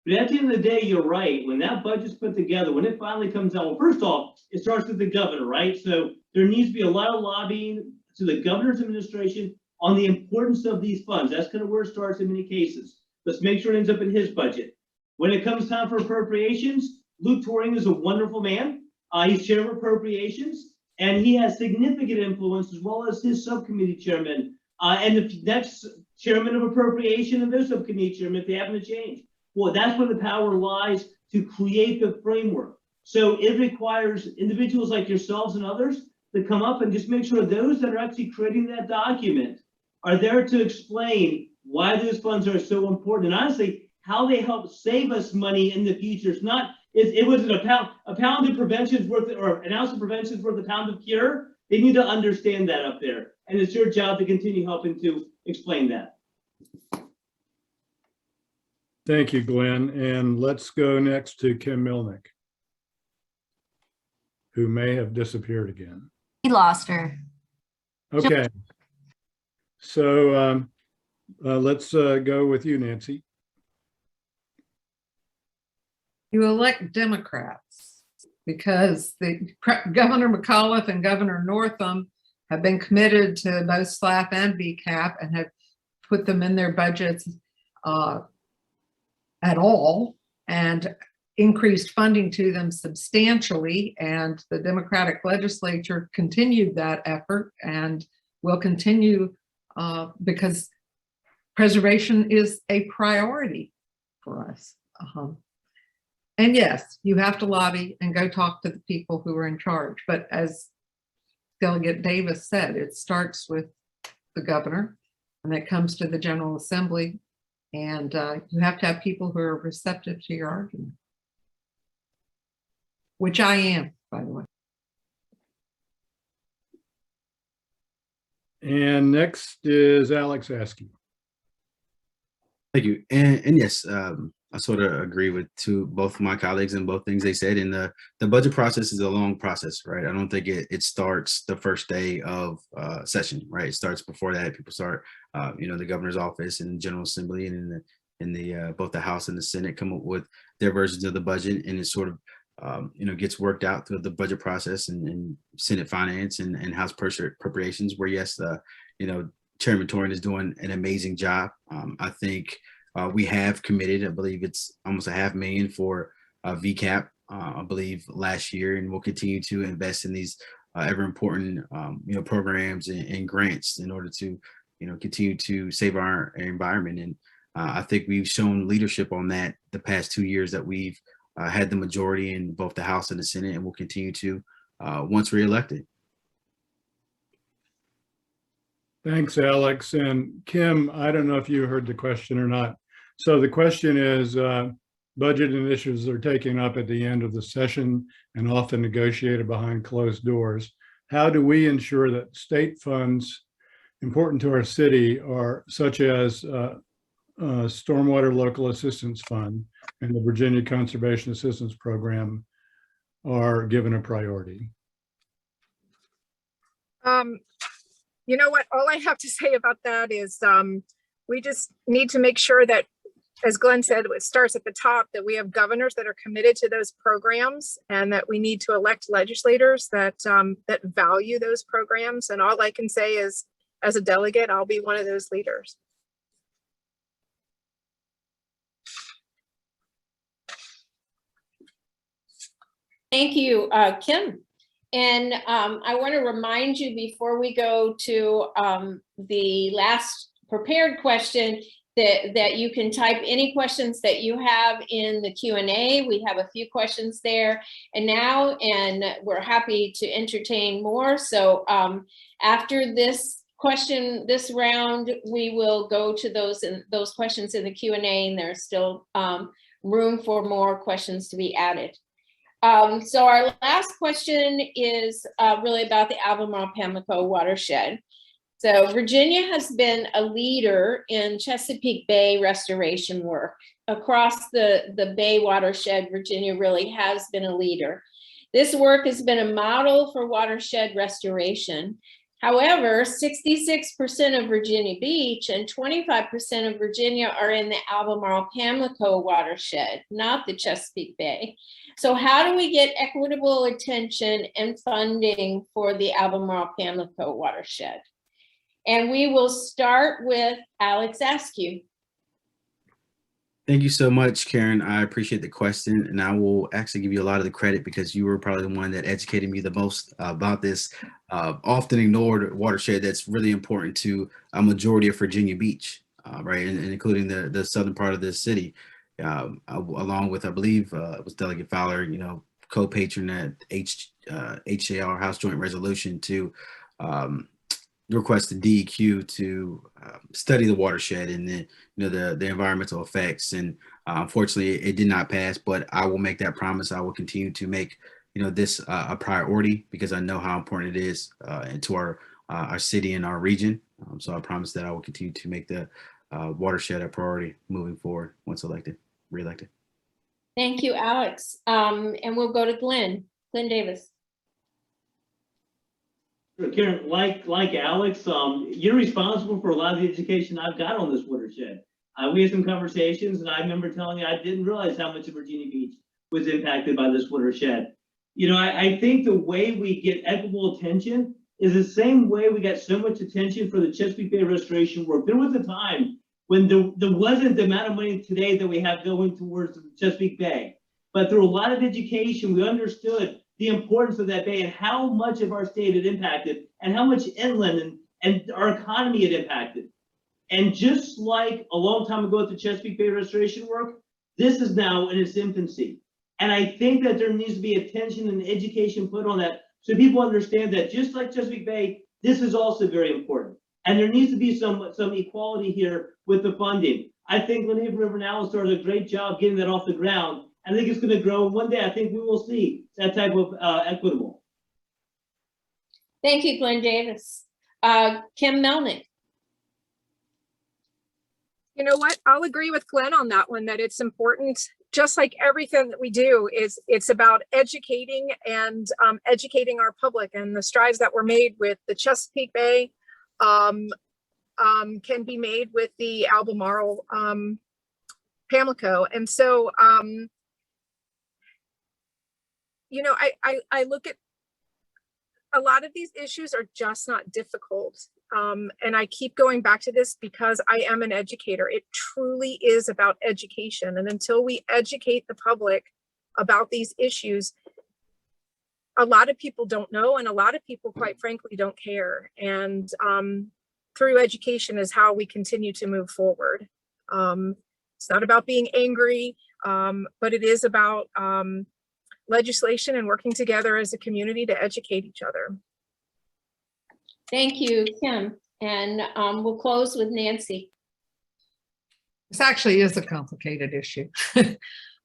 But at the end of the day, you're right. When that budget's put together, when it finally comes out, well, first off, it starts with the governor, right? So there needs to be a lot of lobbying to the governor's administration on the importance of these funds. That's kind of where it starts in many cases. Let's make sure it ends up in his budget. When it comes time for appropriations, Luke Toring is a wonderful man. He's chair of appropriations, and he has significant influence, as well as his subcommittee chairman. And the next chairman of appropriation and their subcommittee chairman, if they happen to change. Well, that's where the power lies to create the framework. So it requires individuals like yourselves and others to come up and just make sure those that are actually creating that document are there to explain why those funds are so important, and honestly, how they help save us money in the future. It's not, it wasn't a pound of prevention is worth, or an ounce of prevention is worth a pound of cure. They need to understand that up there. And it's your job to continue helping to explain that. Thank you, Glenn. And let's go next to Kim Melnyk, who may have disappeared again. We lost her. Okay. So let's go with you, Nancy. You elect Democrats because Governor McAuliffe and Governor Northam have been committed to both SLAP and VCAP and have put them in their budgets at all and increased funding to them substantially. And the Democratic legislature continued that effort and will continue because preservation is a priority for us. And yes, you have to lobby and go talk to the people who are in charge. But as Delegate Davis said, it starts with the governor and it comes to the General Assembly. And you have to have people who are receptive to your argument, which I am, by the way. And next is Alex Askew. Thank you. And yes, I sort of agree with both of my colleagues and both things they said. And the budget process is a long process, right? I don't think it starts the first day of session, right? It starts before that. People start, the governor's office and General Assembly and in the both the House and the Senate come up with their versions of the budget, and it sort of gets worked out through the budget process and Senate Finance and House Appropriations, where yes, Chairman Toring is doing an amazing job. I think we have committed, I believe it's almost $500,000 for VCAP, I believe last year, and we'll continue to invest in these ever important programs and grants in order to continue to save our environment. And I think we've shown leadership on that the past 2 years that we've had the majority in both the House and the Senate, and we'll continue to once reelected. Thanks, Alex. And Kim, I don't know if you heard the question or not. So the question is, budget initiatives are taken up at the end of the session and often negotiated behind closed doors. How do we ensure that state funds important to our city are such as Stormwater Local Assistance Fund and the Virginia Conservation Assistance Program are given a priority? You know what, all I have to say about that is we just need to make sure that, as Glenn said, it starts at the top, that we have governors that are committed to those programs, and that we need to elect legislators that that value those programs. And all I can say is, as a delegate, I'll be one of those leaders. Thank you, Kim. And I want to remind you before we go to the last prepared question that you can type any questions that you have in the Q&A. We have a few questions there and we're happy to entertain more. So after this round, we will go to those questions in the Q&A, and there's still room for more questions to be added. So our last question is really about the Albemarle-Pamlico watershed. So Virginia has been a leader in Chesapeake Bay restoration work. Across the Bay watershed, Virginia really has been a leader. This work has been a model for watershed restoration. However, 66% of Virginia Beach and 25% of Virginia are in the Albemarle-Pamlico watershed, not the Chesapeake Bay. So how do we get equitable attention and funding for the Albemarle-Pamlico watershed? And we will start with Alex Askew. Thank you so much, Karen. I appreciate the question, and I will actually give you a lot of the credit because you were probably the one that educated me the most about this often ignored watershed that's really important to a majority of Virginia Beach, right, and including the southern part of the city, along with, I believe, it was Delegate Fowler, you know, co-patron at HJR House Joint Resolution to request the DEQ to study the watershed and the environmental effects. And unfortunately, it did not pass. But I will make that promise. I will continue to make this a priority because I know how important it is to our city and our region. So I promise that I will continue to make the watershed a priority moving forward once reelected. Thank you, Alex. And we'll go to Glenn Davis. Karen, like Alex, you're responsible for a lot of the education I've got on this watershed. We had some conversations, and I remember telling you I didn't realize how much of Virginia Beach was impacted by this watershed. I think the way we get equitable attention is the same way we got so much attention for the Chesapeake Bay restoration work. There was a time when there wasn't the amount of money today that we have going towards Chesapeake Bay, but through a lot of education, we understood the importance of that bay and how much of our state it impacted and how much inland and our economy it impacted. And just like a long time ago with the Chesapeake Bay restoration work, this is now in its infancy. And I think that there needs to be attention and education put on that so people understand that just like Chesapeake Bay, this is also very important. And there needs to be some equality here with the funding. I think Lynnhaven River Now started a great job getting that off the ground. I think it's going to grow. One day, I think we will see that type of equitable. Thank you, Glenn Davis. Kim Melnyk. You know what? I'll agree with Glenn on that one, that it's important, just like everything that we do, it's about educating and educating our public, and the strides that were made with the Chesapeake Bay can be made with the Albemarle Pamlico. And so, I look at a lot of these issues are just not difficult. And I keep going back to this because I am an educator. It truly is about education. And until we educate the public about these issues, a lot of people don't know, and a lot of people, quite frankly, don't care. And through education is how we continue to move forward. It's not about being angry, but it is about legislation and working together as a community to educate each other. Thank you, Kim. And we'll close with Nancy. This actually is a complicated issue.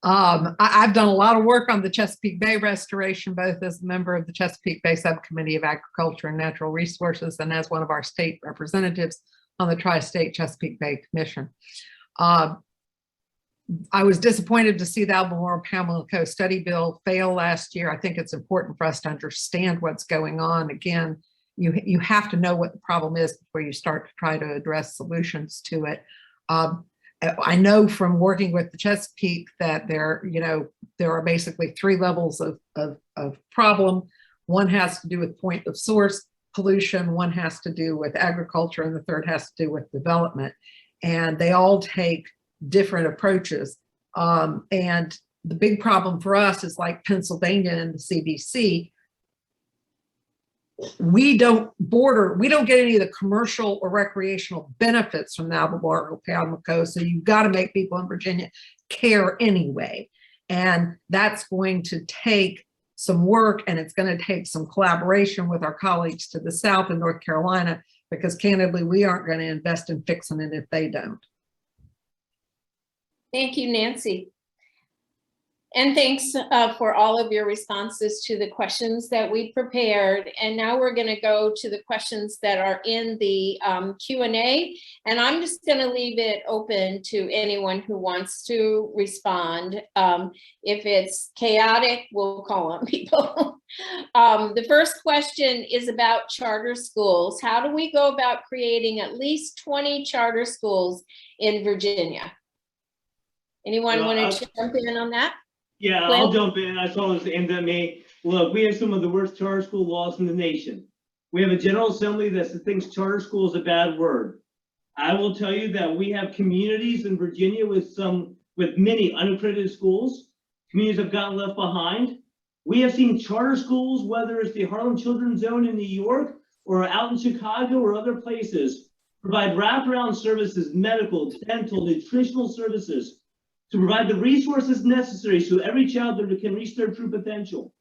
I've done a lot of work on the Chesapeake Bay restoration, both as a member of the Chesapeake Bay Subcommittee of Agriculture and Natural Resources and as one of our state representatives on the Tri-State Chesapeake Bay Commission. I was disappointed to see the Albemarle Pamlico study bill fail last year. I think it's important for us to understand what's going on. Again, you have to know what the problem is before you start to try to address solutions to it. I know from working with the Chesapeake that there are basically three levels of problem. One has to do with point of source pollution, one has to do with agriculture, and the third has to do with development. And they all take different approaches. And the big problem for us is like Pennsylvania and the CBC. We don't get any of the commercial or recreational benefits from the Albemarle Pamlico. So you've got to make people in Virginia care anyway. And that's going to take some work, and it's going to take some collaboration with our colleagues to the south in North Carolina, because candidly, we aren't going to invest in fixing it if they don't. Thank you, Nancy. And thanks for all of your responses to the questions that we prepared. And now we're going to go to the questions that are in the Q&A. And I'm just going to leave it open to anyone who wants to respond. If it's chaotic, we'll call on people. The first question is about charter schools. How do we go about creating at least 20 charter schools in Virginia? Anyone want to jump in on that? Yeah, Glenn? I'll jump in. I saw this aimed at me. Look, we have some of the worst charter school laws in the nation. We have a General Assembly that thinks charter school is a bad word. I will tell you that we have communities in Virginia with with many unaccredited schools. Communities have gotten left behind. We have seen charter schools, whether it's the Harlem Children's Zone in New York or out in Chicago or other places, provide wraparound services, medical, dental, nutritional services to provide the resources necessary so every child can reach their true potential.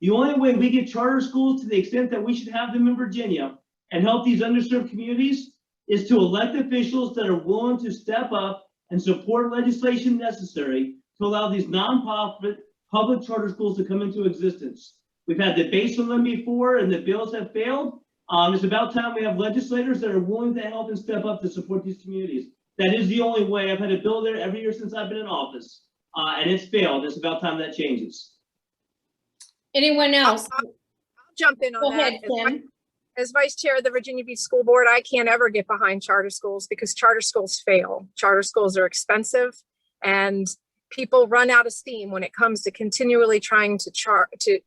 The only way we get charter schools to the extent that we should have them in Virginia and help these underserved communities is to elect officials that are willing to step up and support legislation necessary to allow these nonprofit public charter schools to come into existence. We've had debates on them before and the bills have failed. It's about time we have legislators that are willing to help and step up to support these communities. That is the only way. I've had a bill there every year since I've been in office, and it's failed. It's about time that changes. Anyone else? I'll jump in Go on that. ahead, Kim. As vice chair of the Virginia Beach School Board, I can't ever get behind charter schools because charter schools fail. Charter schools are expensive and people run out of steam when it comes to continually trying to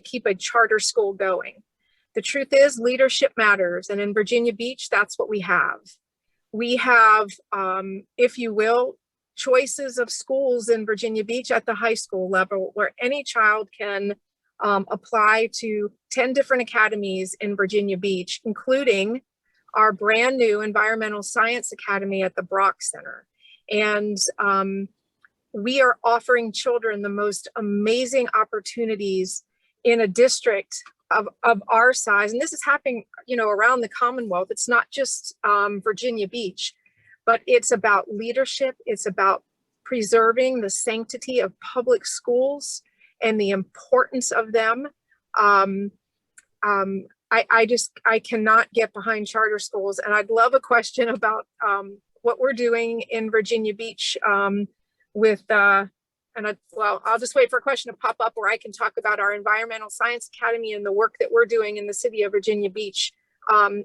keep a charter school going. The truth is leadership matters. And in Virginia Beach, that's what we have. We have, if you will, choices of schools in Virginia Beach at the high school level where any child can apply to 10 different academies in Virginia Beach, including our brand new Environmental Science Academy at the Brock Center. And we are offering children the most amazing opportunities in a district of our size. And this is happening, around the Commonwealth. It's not just Virginia Beach, but it's about leadership. It's about preserving the sanctity of public schools and the importance of them. I cannot get behind charter schools, and I'd love a question about what we're doing in Virginia Beach I'll just wait for a question to pop up where I can talk about our Environmental Science Academy and the work that we're doing in the city of Virginia Beach,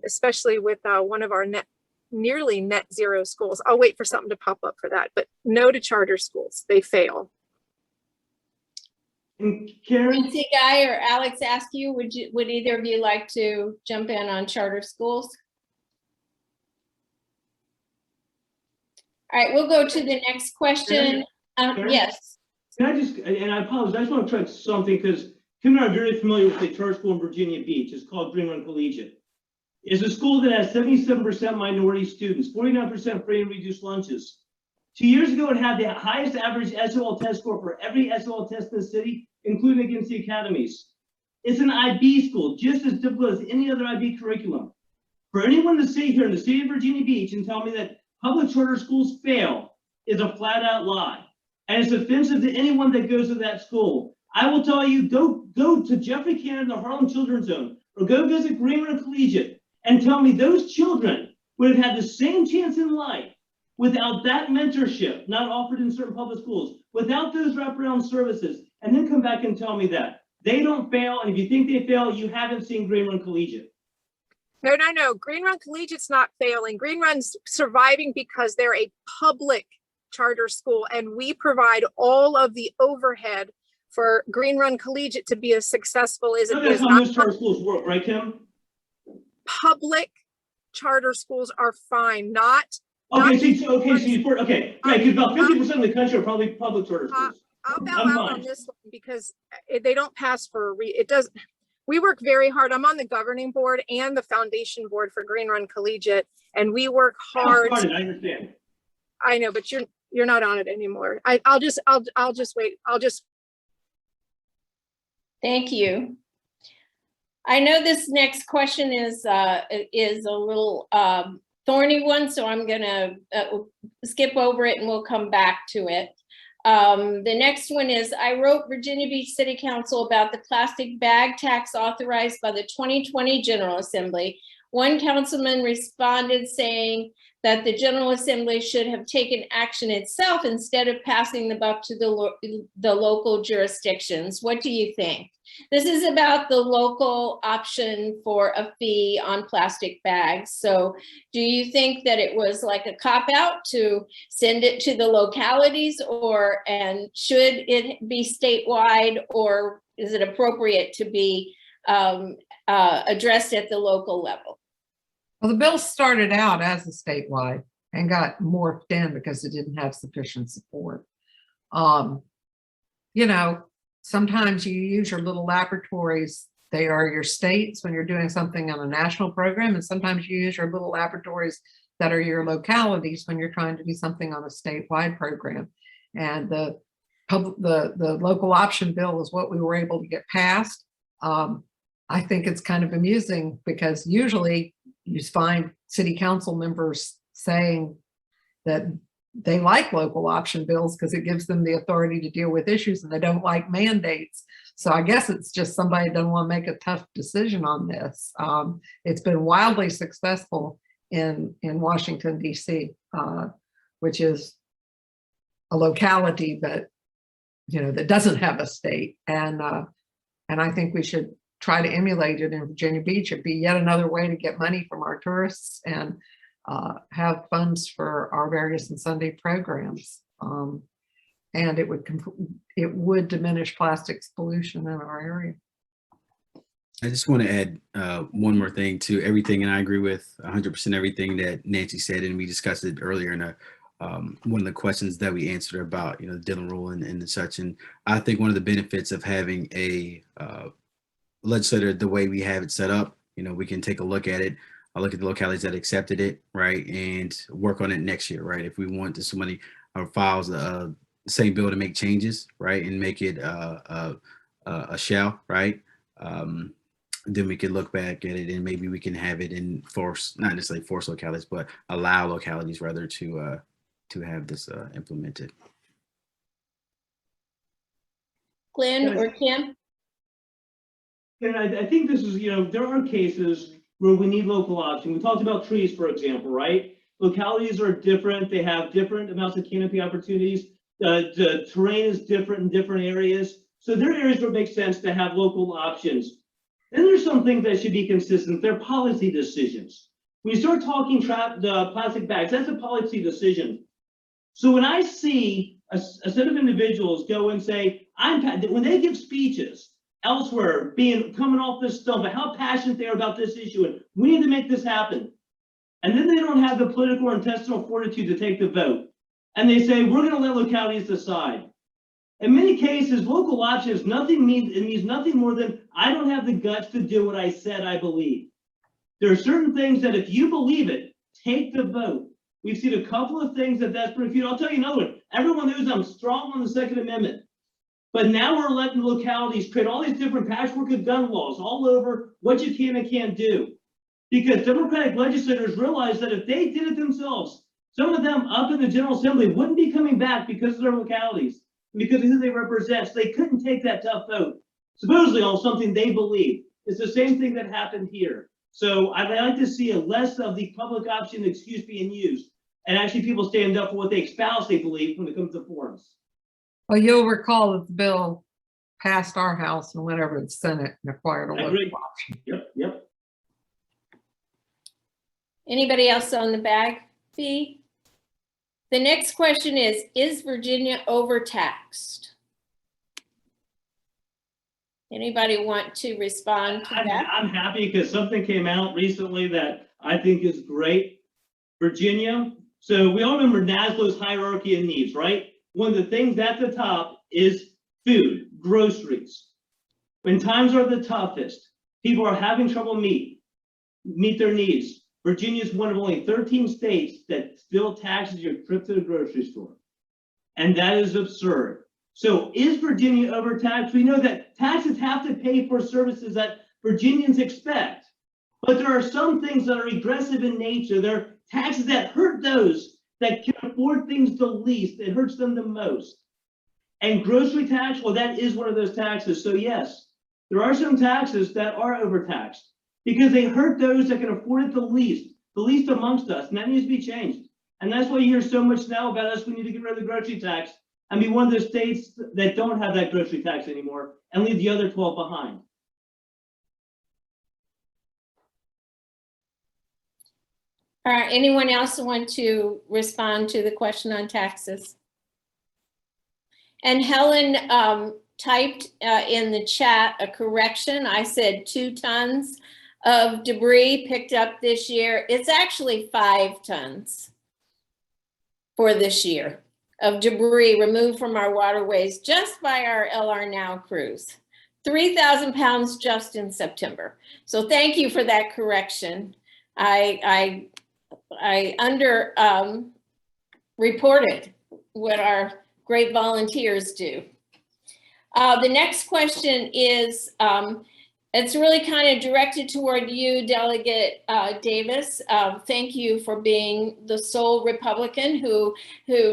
especially with one of our nearly net zero schools. I'll wait for something to pop up for that, but no to charter schools, they fail. And Karen? Nancy Guy or Alex Askew, would either of you like to jump in on charter schools? All right, we'll go to the next question. Karen? Yes. Can I just, and I apologize, I just want to try something because Kim and I are very familiar with a charter school in Virginia Beach. It's called Greenhalg Collegiate. It's a school that has 77% minority students, 49% free and reduced lunches. 2 years ago, it had the highest average SOL test score for every SOL test in the city, including against the academies. It's an IB school, just as difficult as any other IB curriculum. For anyone to sit here in the city of Virginia Beach and tell me that public charter schools fail is a flat out lie. And it's offensive to anyone that goes to that school. I will tell you, go to Jeffrey Cannon, the Harlem Children's Zone, or go visit Greenhalg Collegiate and tell me those children would have had the same chance in life without that mentorship not offered in certain public schools, without those wraparound services, and then come back and tell me that. They don't fail, and if you think they fail, you haven't seen Greenhalg Collegiate. No. Greenhalg Collegiate's not failing. Greenhalg's surviving because they're a public charter school, and we provide all of the overhead for Greenhalg Collegiate to be as successful as it is. That's how most charter schools work, right, Kim? Public charter schools are fine, right, because about 50% of the country are probably public charter schools. I'll bow out on this one because they don't pass for we work very hard. I'm on the governing board and the foundation board for Greenhalg Collegiate, and we work hard. I understand. I know, but you're not on it anymore. I'll just wait. Thank you. I know this next question is a little thorny one, so I'm gonna skip over it and we'll come back to it. The next one is, I wrote Virginia Beach City Council about the plastic bag tax authorized by the 2020 General Assembly. One councilman responded saying that the General Assembly should have taken action itself instead of passing the buck to the local jurisdictions. What do you think? This is about the local option for a fee on plastic bags. So do you think that it was like a cop-out to send it to the localities, and should it be statewide, or is it appropriate to be addressed at the local level? Well, the bill started out as a statewide, and got morphed in because it didn't have sufficient support. You know, sometimes you use your little laboratories. They are your states when you're doing something on a national program, and sometimes you use your little laboratories that are your localities when you're trying to do something on a statewide program. And the local option bill is what we were able to get passed. I think it's kind of amusing because usually you find city council members saying that they like local option bills because it gives them the authority to deal with issues, and they don't like mandates. So I guess it's just somebody doesn't want to make a tough decision on this. It's been wildly successful in Washington, D.C., which is a locality that, you know, that doesn't have a state. And I think we should try to emulate it in Virginia Beach. It'd be yet another way to get money from our tourists and have funds for our various and Sunday programs. And it would diminish plastics pollution in our area. I just want to add one more thing to everything, and I agree with 100% everything that Nancy said, and we discussed it earlier in one of the questions that we answered about, you know, the Dillon rule and such. And I think one of the benefits of having a legislator the way we have it set up, you know, we can take a look at it. I'll look at the localities that accepted it, right, and work on it next year, right? If we want to, somebody files the same bill to make changes, right, and make it a shall, right, then we can look back at it and maybe we can have it in force, not necessarily force localities, but allow localities rather to have this implemented. Glenn or Kim? And I think this is, you know, there are cases where we need local option. We talked about trees, for example, right? Localities are different. They have different amounts of canopy opportunities. The terrain is different in different areas. So there are areas where it makes sense to have local options. Then there's some things that should be consistent. They're policy decisions. When you start talking the plastic bags, that's a policy decision. So when I see a set of individuals go and say, when they give speeches elsewhere, coming off this stuff, but how passionate they are about this issue, and we need to make this happen. And then they don't have the political or intestinal fortitude to take the vote. And they say, we're going to let localities decide. In many cases, local options means nothing more than I don't have the guts to do what I said I believe. There are certain things that if you believe it, take the vote. We've seen a couple of things that's pretty few. I'll tell you another one. Everyone knows I'm strong on the Second Amendment. But now we're letting localities create all these different patchwork of gun laws all over what you can and can't do. Because Democratic legislators realize that if they did it themselves, some of them up in the General Assembly wouldn't be coming back because of their localities, because of who they represent. So they couldn't take that tough vote, supposedly on something they believe. It's the same thing that happened here. So I'd like to see less of the public option excuse being used, and actually people stand up for what they espouse they believe when it comes to forums. Well, you'll recall that the bill passed our House and went over to the Senate and acquired a local option. Yep. Anybody else on the bag fee? The next question is Virginia overtaxed? Anybody want to respond to that? I'm happy because something came out recently that I think is great. Virginia, so we all remember Maslow's hierarchy of needs, right? One of the things at the top is food, groceries. When times are the toughest, people are having trouble meet their needs. Virginia is one of only 13 states that still taxes your trip to the grocery store. And that is absurd. So is Virginia overtaxed? We know that taxes have to pay for services that Virginians expect. But there are some things that are regressive in nature. There are taxes that hurt those that can afford things the least. It hurts them the most. And grocery tax, well, that is one of those taxes. So yes, there are some taxes that are overtaxed because they hurt those that can afford it the least amongst us. And that needs to be changed. And that's why you hear so much now about us. We need to get rid of the grocery tax and be one of those states that don't have that grocery tax anymore and leave the other 12 behind. Anyone else want to respond to the question on taxes? And Helen typed in the chat a correction. I said 2 tons of debris picked up this year. It's actually 5 tons. for this year of debris removed from our waterways just by our LRNow crews. 3,000 pounds just in September. So thank you for that correction. I reported what our great volunteers do. The next question is, it's really kind of directed toward you, Delegate Davis. Thank you for being the sole Republican who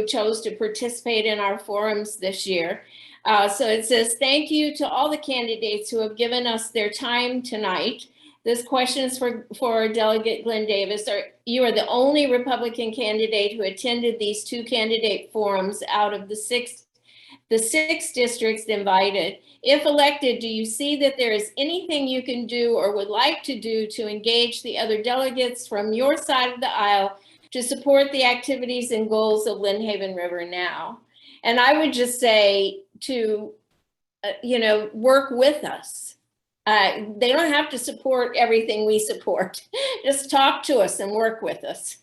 chose to participate in our forums this year. So it says, thank you to all the candidates who have given us their time tonight. This question is for Delegate Glenn Davis. You are the only Republican candidate who attended these 2 candidate forums out of the six districts invited. If elected, do you see that there is anything you can do or would like to do to engage the other delegates from your side of the aisle to support the activities and goals of Lynnhaven River Now? And I would just say to, work with us. They don't have to support everything we support. Just talk to us and work with us.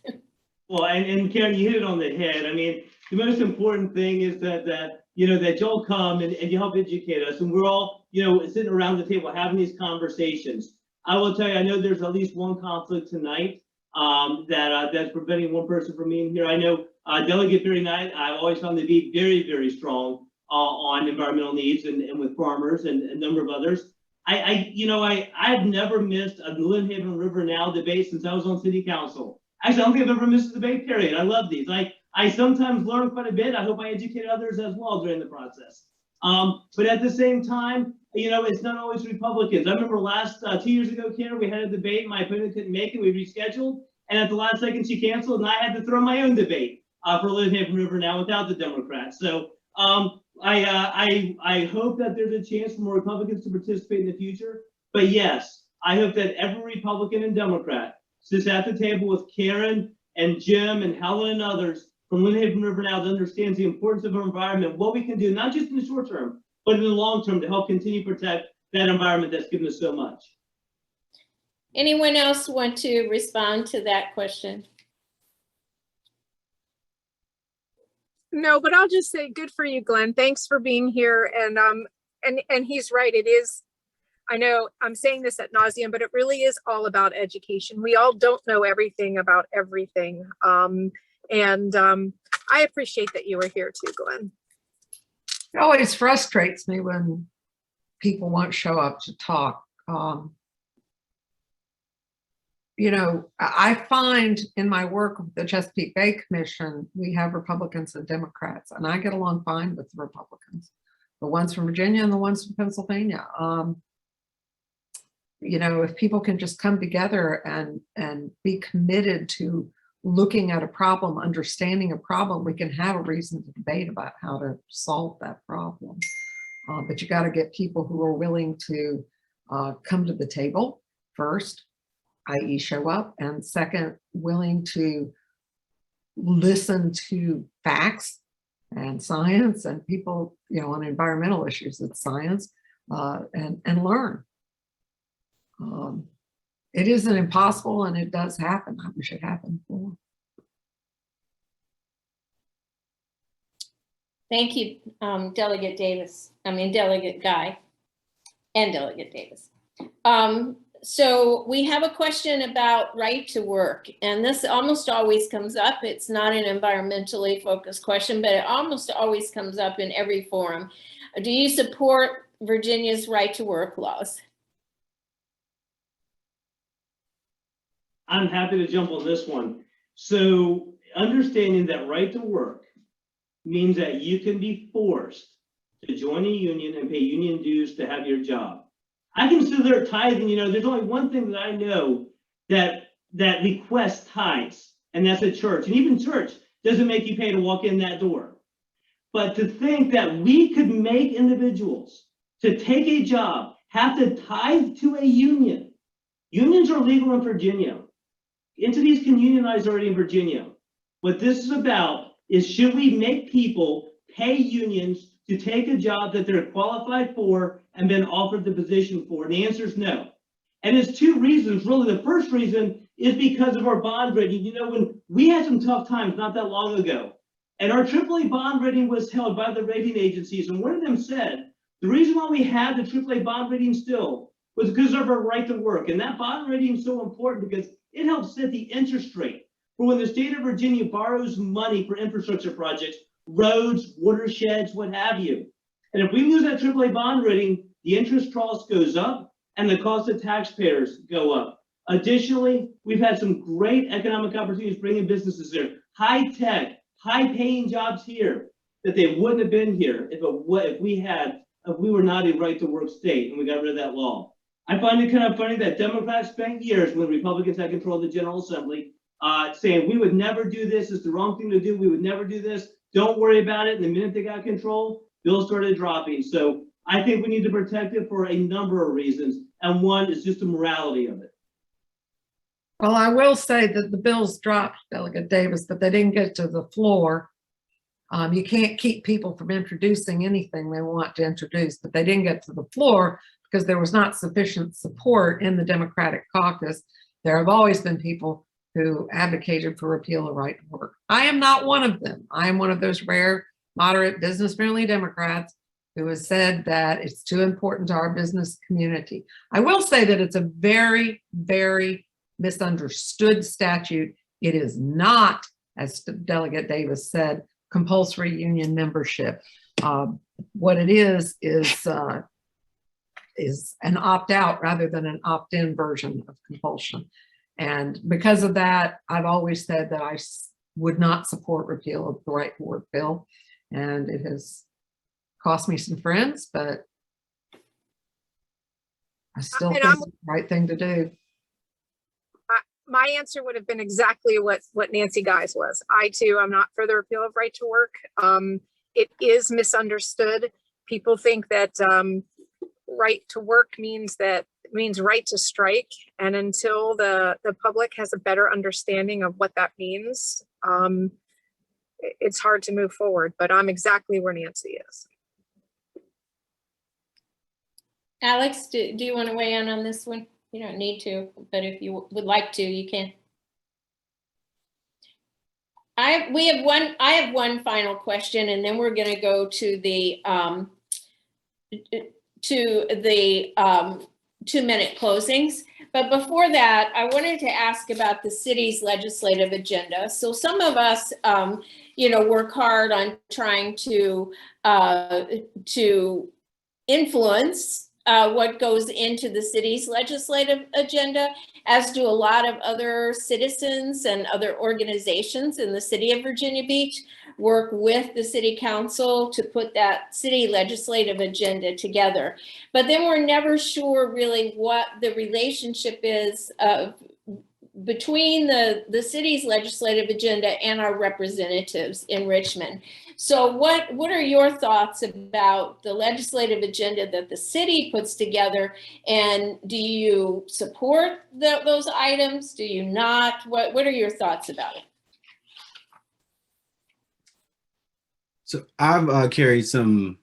Well, and Karen, you hit it on the head. I mean, the most important thing is that y'all come and you help educate us, and we're all, sitting around the table having these conversations. I will tell you, I know there's at least one conflict tonight that's preventing one person from being here. I know Delegate Barry Knight, I've always found to be very, very strong on environmental needs and with farmers and a number of others. I've never missed a Lynnhaven River Now debate since I was on city council. Actually, I don't think I've ever missed a debate, period. I love these. I sometimes learn quite a bit. I hope I educate others as well during the process. But at the same time, it's not always Republicans. I remember 2 years ago, Karen, we had a debate. My opponent couldn't make it. We rescheduled. And at the last second, she canceled. And I had to throw my own debate for Lynnhaven River Now without the Democrats. So I hope that there's a chance for more Republicans to participate in the future. But yes, I hope that every Republican and Democrat sits at the table with Karen and Jim and Helen and others from Lynnhaven River Now that understands the importance of our environment, what we can do, not just in the short term, but in the long term to help continue to protect that environment that's given us so much. Anyone else want to respond to that question? No, but I'll just say good for you, Glenn. Thanks for being here. And he's right. It is, I know I'm saying this ad nauseum, but it really is all about education. We all don't know everything about everything. I appreciate that you were here too, Glenn. It always frustrates me when people won't show up to talk. I find in my work with the Chesapeake Bay Commission, we have Republicans and Democrats, and I get along fine with the Republicans, the ones from Virginia and the ones from Pennsylvania. If people can just come together and be committed to looking at a problem, understanding a problem, we can have a reason to debate about how to solve that problem. But you got to get people who are willing to come to the table first, i.e. show up, and second, willing to listen to facts and science and people, on environmental issues, it's science, and learn. It isn't impossible, and it does happen. I wish it happened more. Thank you, Delegate Guy and Delegate Davis. So we have a question about right to work, and this almost always comes up. It's not an environmentally focused question, but it almost always comes up in every forum. Do you support Virginia's right to work laws? I'm happy to jump on this one. So understanding that right to work means that you can be forced to join a union and pay union dues to have your job. I consider tithing, there's only one thing that I know that requests tithes, and that's a church. And even church doesn't make you pay to walk in that door. But to think that we could make individuals to take a job have to tithe to a union. Unions are legal in Virginia. Entities can unionize already in Virginia. What this is about is, should we make people pay unions to take a job that they're qualified for and been offered the position for? And the answer is no. And there's two reasons, really. The first reason is because of our bond rating. When we had some tough times not that long ago, And our AAA bond rating was held by the rating agencies. And one of them said, the reason why we had the AAA bond rating still was because of our right to work. And that bond rating is so important because it helps set the interest rate for when the state of Virginia borrows money for infrastructure projects, roads, watersheds, what have you. And if we lose that AAA bond rating, the interest cost goes up and the cost of taxpayers go up. Additionally, we've had some great economic opportunities bringing businesses there, high tech, high paying jobs here that they wouldn't have been here if we were not a right to work state and we got rid of that law. I find it kind of funny that Democrats spent years when Republicans had control of the General Assembly saying we would never do this, it's the wrong thing to do, we would never do this, don't worry about it. And the minute they got control, bills started dropping. So I think we need to protect it for a number of reasons. And one is just the morality of it. Well, I will say that the bills dropped, Delegate Davis, but they didn't get to the floor. You can't keep people from introducing anything they want to introduce, but they didn't get to the floor because there was not sufficient support in the Democratic caucus. There have always been people who advocated for repeal of right to work. I am not one of them. I am one of those rare, moderate, business-friendly Democrats who has said that it's too important to our business community. I will say that it's a very, very misunderstood statute. It is not, as Delegate Davis said, compulsory union membership. What it is an opt-out rather than an opt-in version of compulsion. And because of that, I've always said that I would not support repeal of the right to work bill. And it has cost me some friends, but I still think it's the right thing to do. My answer would have been exactly what Nancy Guy's was. I too am not for the repeal of right to work. It is misunderstood. People think that right to work means right to strike, and until the public has a better understanding of what that means, it's hard to move forward. But I'm exactly where Nancy is. Alex, do you want to weigh in on this one? You don't need to, but if you would like to, you can. I have one final question, and then we're going to go to the 2-minute closings. But before that, I wanted to ask about the city's legislative agenda. So some of us, work hard on trying to influence what goes into the city's legislative agenda, as do a lot of other citizens and other organizations in the city of Virginia Beach work with the city council to put that city legislative agenda together. But then we're never sure really what the relationship is between the city's legislative agenda and our representatives in Richmond. So what are your thoughts about the legislative agenda that the city puts together? And do you support those items? Do you not? What are your thoughts about it? So I've carried some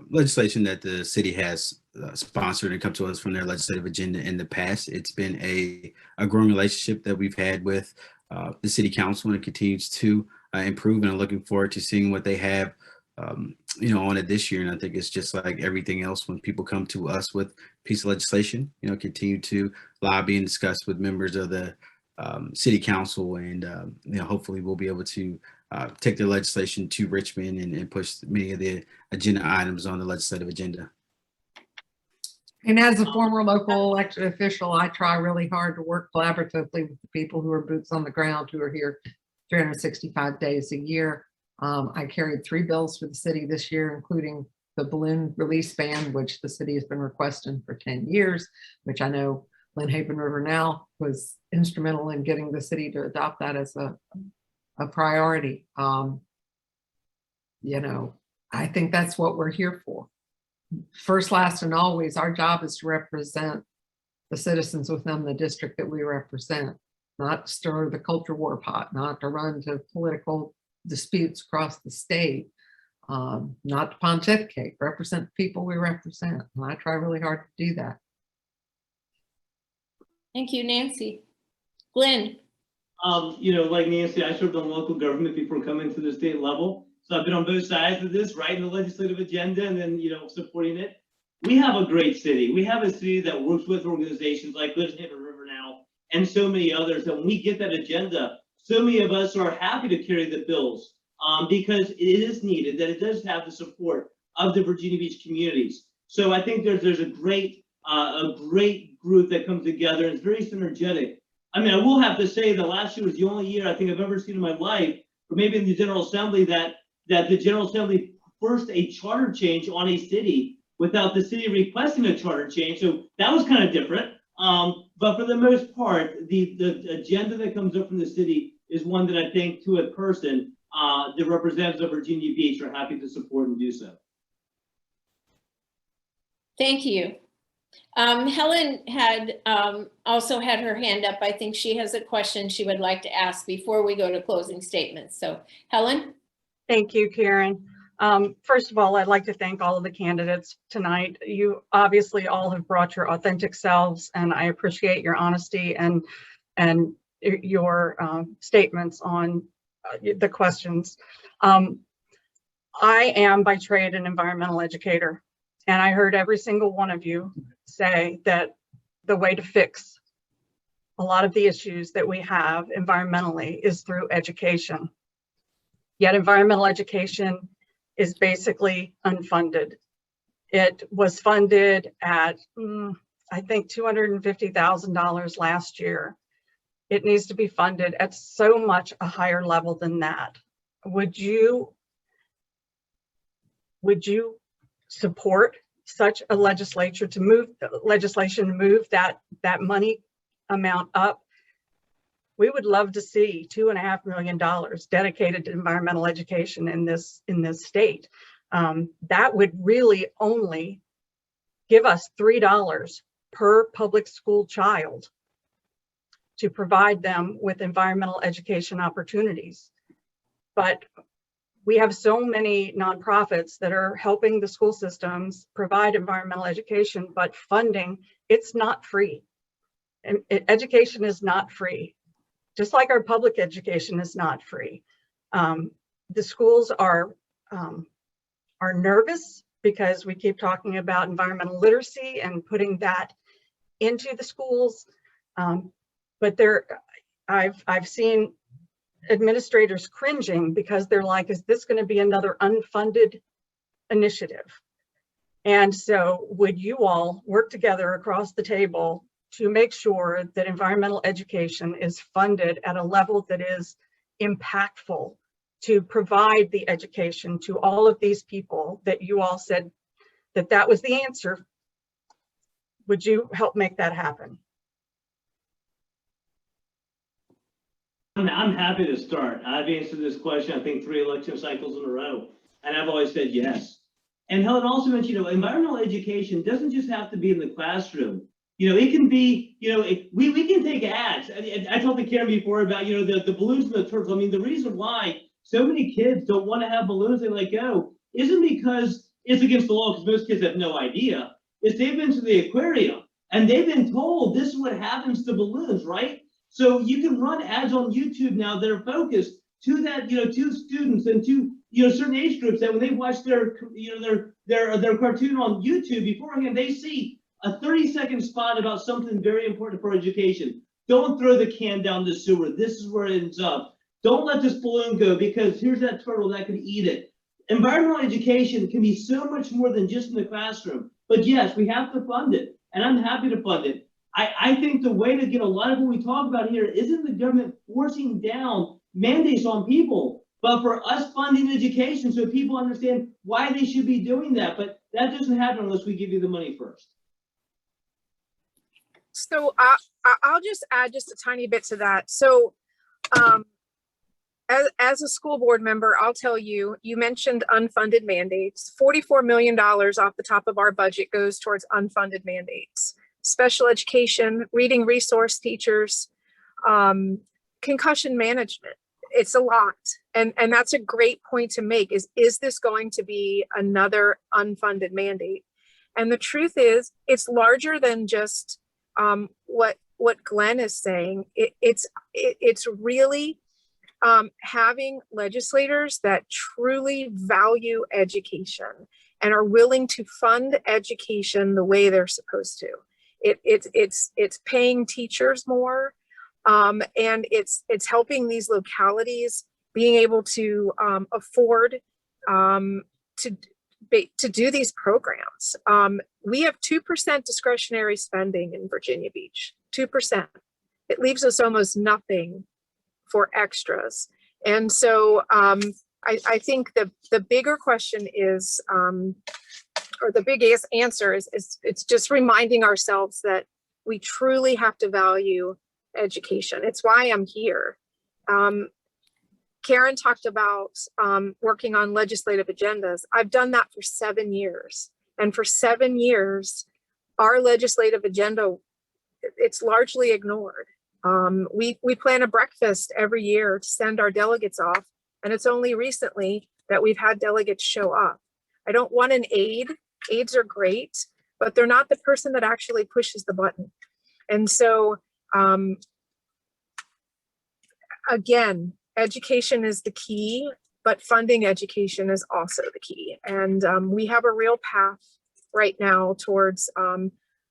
legislation that the city has sponsored and come to us from their legislative agenda in the past. It's been a growing relationship that we've had with the city council, and it continues to improve, and I'm looking forward to seeing what they have on it this year. And I think it's just like everything else, when people come to us with a piece of legislation, continue to lobby and discuss with members of the city council, and hopefully we'll be able to take the legislation to Richmond and push many of the agenda items on the legislative agenda. And as a former local elected official, I try really hard to work collaboratively with the people who are boots on the ground, who are here 365 days a year. I carried 3 bills for the city this year, including the balloon release ban, which the city has been requesting for 10 years, which I know Lynnhaven River Now was instrumental in getting the city to adopt that as a priority. I think that's what we're here for. First, last, and always, our job is to represent the citizens within the district that we represent, not to stir the culture war pot, not to run to political disputes across the state, not to pontificate, represent the people we represent. And I try really hard to do that. Thank you, Nancy. Glenn. You know, like Nancy, I served on local government before coming to the state level. So I've been on both sides of this, writing the legislative agenda and then, you know, supporting it. We have a great city. We have a city that works with organizations like LRNow and so many others. And when we get that agenda, so many of us are happy to carry the bills because it is needed, that it does have the support of the Virginia Beach communities. So I think there's a great group that comes together and it's very synergetic. I mean, I will have to say that last year was the only year I think I've ever seen in my life, or maybe in the General Assembly, that the General Assembly forced a charter change on a city without the city requesting a charter change. So that was kind of different. But for the most part, the agenda that comes up from the city is one that I think to a person, the representatives of Virginia Beach are happy to support and do so. Thank you. Helen had also had her hand up. I think she has a question she would like to ask before we go to closing statements. So Helen? Thank you, Karen. First of all, I'd like to thank all of the candidates tonight. You obviously all have brought your authentic selves, and I appreciate your honesty and your statements on the questions. I am by trade an environmental educator, and I heard every single one of you say that the way to fix a lot of the issues that we have environmentally is through education. Yet environmental education is basically unfunded. It was funded at, I think, $250,000 last year. It needs to be funded at so much a higher level than that. Would you support such a legislation to move that money amount up? We would love to see $2.5 million dedicated to environmental education in this state. That would really only give us $3 per public school child to provide them with environmental education opportunities. But we have so many nonprofits that are helping the school systems provide environmental education, but funding, it's not free. And education is not free. Just like our public education is not free. The schools are nervous because we keep talking about environmental literacy and putting that into the schools. But I've seen administrators cringing because they're like, is this going to be another unfunded initiative? And so would you all work together across the table to make sure that environmental education is funded at a level that is impactful to provide the education to all of these people that you all said that was the answer? Would you help make that happen? I'm happy to start. I've answered this question, I think, 3 election cycles in a row, and I've always said yes. And Helen also mentioned, you know, environmental education doesn't just have to be in the classroom. You know, it can be, you know, we can take ads. I told the Karen before about, you know, the balloons and the turtles. I mean, the reason why so many kids don't want to have balloons they let go isn't because it's against the law, because most kids have no idea. It's they've been to the aquarium and they've been told this is what happens to balloons, right? So you can run ads on YouTube now that are focused to that, you know, to students and to, you know, certain age groups that when they watch their, you know, their cartoon on YouTube beforehand, they see a 30-second spot about something very important for education. Don't throw the can down the sewer. This is where it ends up. Don't let this balloon go because here's that turtle that could eat it. Environmental education can be so much more than just in the classroom. But yes, we have to fund it, and I'm happy to fund it. I think the way to get a lot of what we talk about here isn't the government forcing down mandates on people, but for us funding education so people understand why they should be doing that. But that doesn't happen unless we give you the money first. So I'll just add just a tiny bit to that. So as a school board member, I'll tell you, you mentioned unfunded mandates. $44 million off the top of our budget goes towards unfunded mandates. Special education, reading resource teachers, concussion management. It's a lot. And that's a great point to make is this going to be another unfunded mandate? And the truth is it's larger than just what what Glenn is saying. It's really having legislators that truly value education and are willing to fund education the way they're supposed to. It's paying teachers more, and it's helping these localities being able to afford to do these programs. We have 2% discretionary spending in Virginia Beach, 2%. It leaves us almost nothing for extras. And so I think the bigger question is, or the biggest answer is it's just reminding ourselves that we truly have to value education. It's why I'm here. Karen talked about working on legislative agendas. I've done that for 7 years. And for 7 years, our legislative agenda, it's largely ignored. We plan a breakfast every year to send our delegates off. And it's only recently that we've had delegates show up. I don't want an aide. Aides are great, but they're not the person that actually pushes the button. And so, again, education is the key, but funding education is also the key. And we have a real path right now towards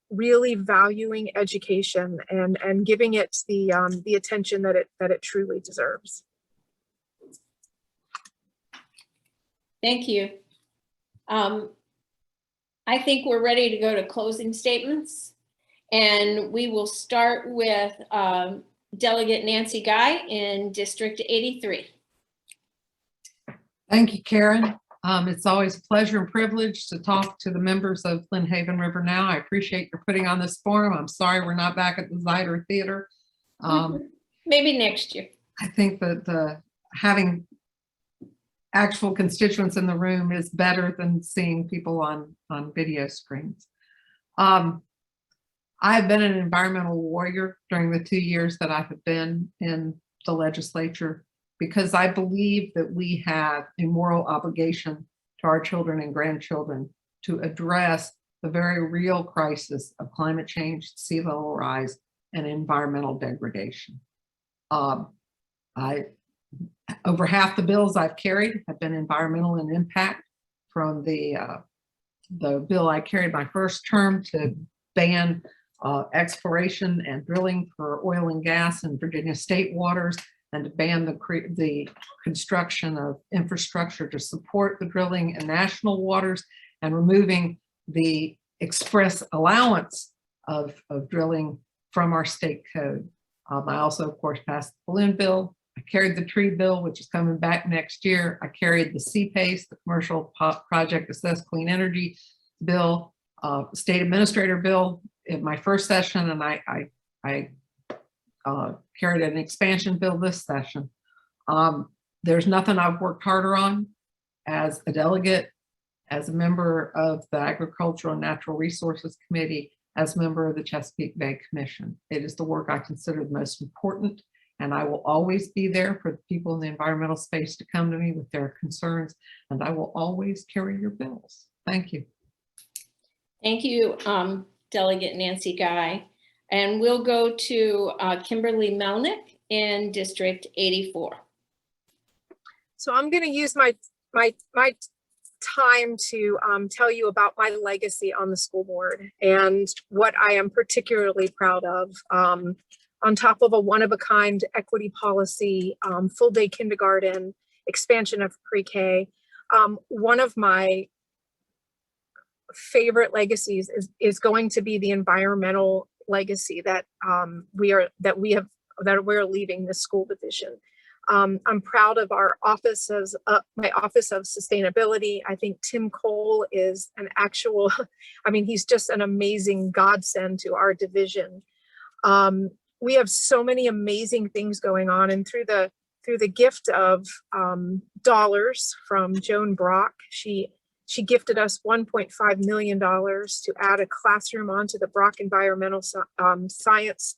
really valuing education and giving it the attention that it truly deserves. Thank you. I think we're ready to go to closing statements, and we will start with Delegate Nancy Guy in District 83. Thank you, Karen. It's always a pleasure and privilege to talk to the members of Lynnhaven River Now. I appreciate your putting on this forum. I'm sorry we're not back at the Zyder Theater. Maybe next year. I think that having actual constituents in the room is better than seeing people on video screens. I've been an environmental warrior during the 2 years that I have been in the legislature, because I believe that we have a moral obligation to our children and grandchildren to address the very real crisis of climate change, sea level rise, and environmental degradation. Over half the bills I've carried have been environmental in impact, from the bill I carried my first term to ban exploration and drilling for oil and gas in Virginia state waters, and to ban the construction of infrastructure to support the drilling in national waters, and removing the express allowance of drilling from our state code. I also, of course, passed the balloon bill. I carried the tree bill, which is coming back next year. I carried the CPACE, the Commercial Project Assessed Clean Energy bill, state administrator bill in my first session, and I carried an expansion bill this session. There's nothing I've worked harder on as a delegate, as a member of the Agricultural and Natural Resources Committee, as a member of the Chesapeake Bay Commission. It is the work I consider the most important, and I will always be there for the people in the environmental space to come to me with their concerns, and I will always carry your bills. Thank you. Thank you, Delegate Nancy Guy. And we'll go to Kimberly Melnyk in District 84. So I'm going to use my time to tell you about my legacy on the school board and what I am particularly proud of. On top of a one-of-a-kind equity policy, full-day kindergarten, expansion of pre-K, one of my favorite legacies is going to be the environmental legacy that we're leaving this school division. I'm proud of our offices, my Office of Sustainability. I think Tim Cole is an actual, I mean, he's just an amazing godsend to our division. We have so many amazing things going on, and through the gift of dollars from Joan Brock, she gifted us $1.5 million to add a classroom onto the Brock Environmental Science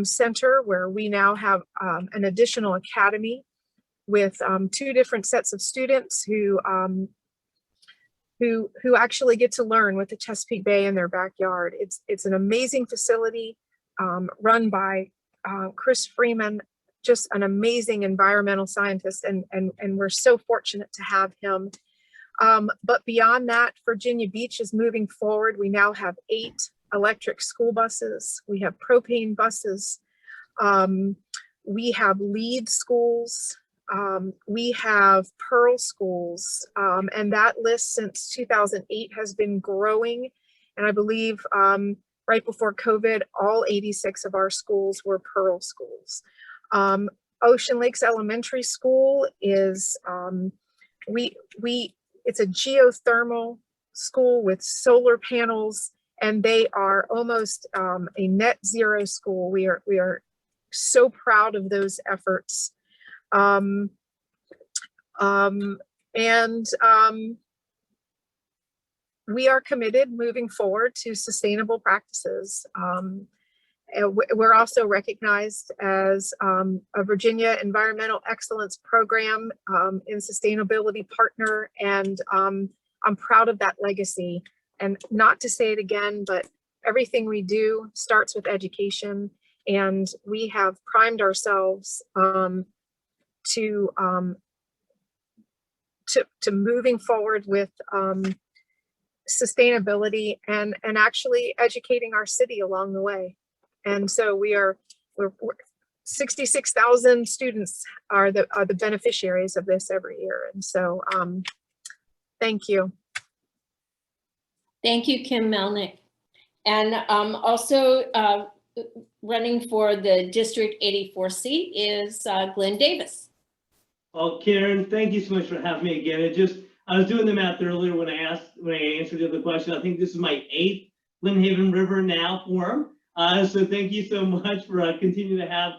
Center, where we now have an additional academy with 2 different sets of students who actually get to learn with the Chesapeake Bay in their backyard. It's an amazing facility. run by Chris Freeman, just an amazing environmental scientist, and we're so fortunate to have him. But beyond that, Virginia Beach is moving forward. We now have 8 electric school buses. We have propane buses. We have LEED schools. We have Pearl schools. And that list since 2008 has been growing. And I believe right before COVID, all 86 of our schools were Pearl schools. Ocean Lakes Elementary School is, it's a geothermal school with solar panels, and they are almost a net zero school. We are so proud of those efforts. We are committed moving forward to sustainable practices. And we're also recognized as a Virginia Environmental Excellence Program and Sustainability Partner, and I'm proud of that legacy. And not to say it again, but everything we do starts with education, and we have primed ourselves to moving forward with sustainability and actually educating our city along the way. And so we're 66,000 students are the beneficiaries of this every year. And so thank you. Thank you, Kim Melnyk. And also running for the District 84 seat is Glenn Davis. Well, Karen, thank you so much for having me again. I was doing the math earlier when I answered the other question. I think this is my 8th Lynnhaven River Now forum. So thank you so much for continuing to have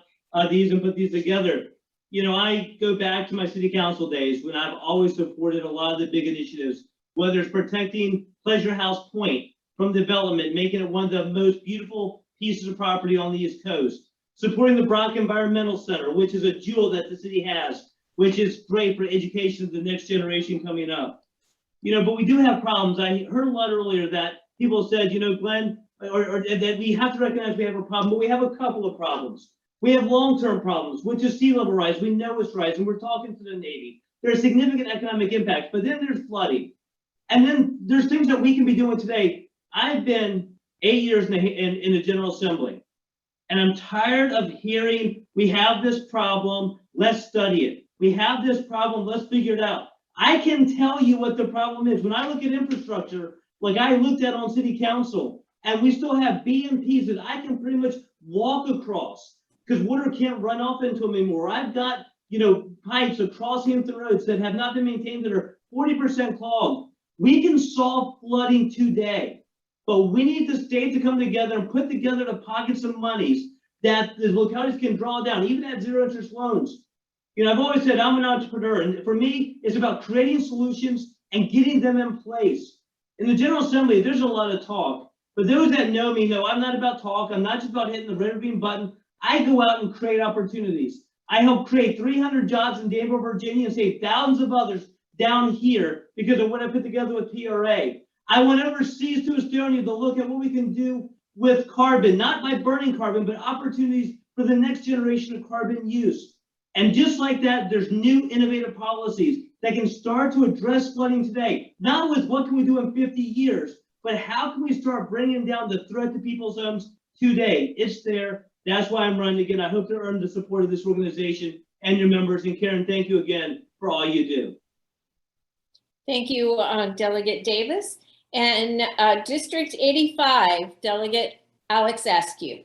these and put these together. You know, I go back to my city council days when I've always supported a lot of the big initiatives, whether it's protecting Pleasure House Point from development, making it one of the most beautiful pieces of property on the East Coast, supporting the Brock Environmental Center, which is a jewel that the city has, which is great for education of the next generation coming up. You know, but we do have problems. I heard a lot earlier that people said, you know, Glenn, or that we have to recognize we have a problem, but we have a couple of problems. We have long-term problems, which is sea level rise. We know it's rising. We're talking to the Navy. There's significant economic impacts, but then there's flooding. And then there's things that we can be doing today. I've been 8 years in the General Assembly, and I'm tired of hearing we have this problem, let's study it. We have this problem, let's figure it out. I can tell you what the problem is. When I look at infrastructure, like I looked at on city council, and we still have BMPs that I can pretty much walk across because water can't run off into them anymore. I've got, you know, pipes across Hampton roads that have not been maintained that are 40% clogged. We can solve flooding today, but we need the state to come together and put together the pockets of monies that the localities can draw down, even at zero interest loans. You know, I've always said I'm an entrepreneur, and for me, it's about creating solutions and getting them in place. In the General Assembly, there's a lot of talk. But those that know me know I'm not about talk. I'm not just about hitting the red or green button. I go out and create opportunities. I helped create 300 jobs in Danville, Virginia, and save thousands of others down here because of what I put together with PRA. I went overseas to Estonia to look at what we can do with carbon, not by burning carbon, but opportunities for the next generation of carbon use. And just like that, there's new innovative policies that can start to address flooding today, not with what can we do in 50 years, but how can we start bringing down the threat to people's homes today? It's there. That's why I'm running again. I hope to earn the support of this organization and your members. And Karen, thank you again for all you do. Thank you, Delegate Davis. And District 85, Delegate Alex Askew.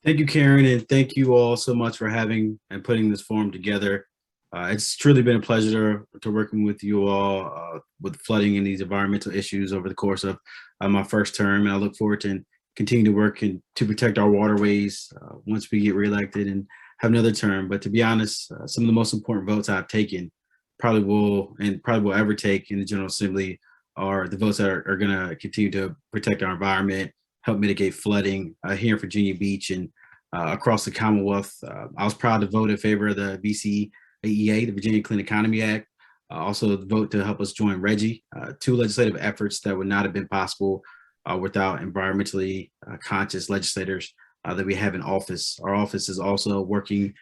Thank you, Karen, and thank you all so much for having and putting this forum together. It's truly been a pleasure to working with you all with flooding and these environmental issues over the course of my first term. And I look forward to continue to work to protect our waterways once we get reelected and have another term. But to be honest, some of the most important votes I've taken probably will ever take in the General Assembly are the votes that are going to continue to protect our environment, help mitigate flooding here in Virginia Beach and across the Commonwealth. I was proud to vote in favor of the VCEA, the Virginia Clean Economy Act. Also the vote to help us join RGGI, 2 legislative efforts that would not have been possible without environmentally conscious legislators that we have in office. Our office is also working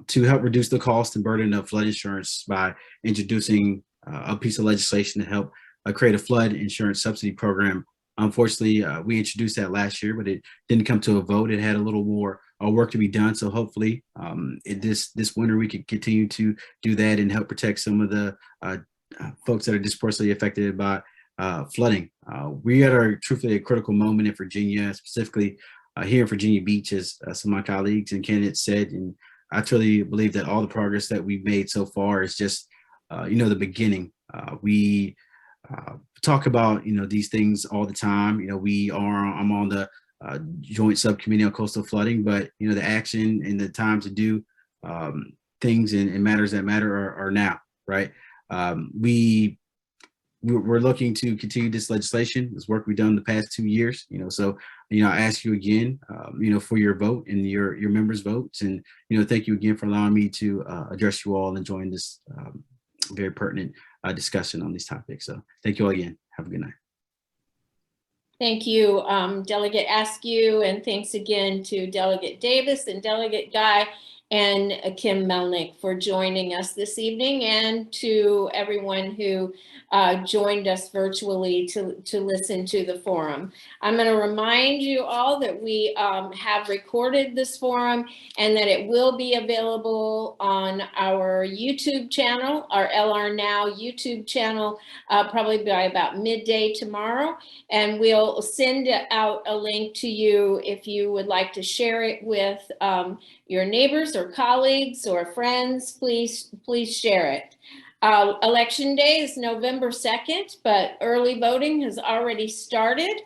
to help reduce the cost and burden of flood insurance by introducing a piece of legislation to help create a flood insurance subsidy program. Unfortunately, we introduced that last year, but it didn't come to a vote. It had a little more work to be done. So hopefully this winter we can continue to do that and help protect some of the folks that are disproportionately affected by flooding. We are truthfully a critical moment in Virginia, specifically here in Virginia Beach, as some of my colleagues and candidates said. And I truly believe that all the progress that we've made so far is just, the beginning. We talk about, these things all the time. I'm on the joint subcommittee on coastal flooding, but, the action and the time to do things and matters that matter are now, right? We're looking to continue this legislation, this work we've done the past 2 years, so, I ask you again, for your vote and your members' votes. And, thank you again for allowing me to address you all and join this very pertinent discussion on these topics. So thank you all again. Have a good night. Thank you, Delegate Askew, and thanks again to Delegate Davis and Delegate Guy and Kim Melnyk for joining us this evening, and to everyone who joined us virtually to listen to the forum. I'm going to remind you all that we have recorded this forum and that it will be available on our YouTube channel, our LRNow YouTube channel, probably by about midday tomorrow. And we'll send out a link to you if you would like to share it with your neighbors or colleagues or friends. Please share it. Election day is November 2nd, but early voting has already started.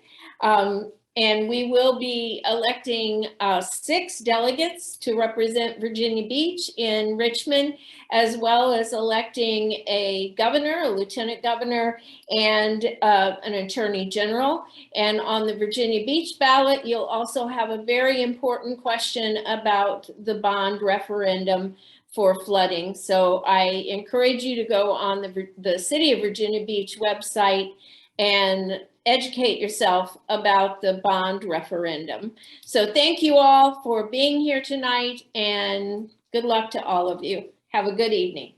And we will be electing 6 delegates to represent Virginia Beach in Richmond, as well as electing a governor, a lieutenant governor, and an attorney general. And on the Virginia Beach ballot, you'll also have a very important question about the bond referendum for flooding. So I encourage you to go on the City of Virginia Beach website and educate yourself about the bond referendum. So thank you all for being here tonight, and good luck to all of you. Have a good evening.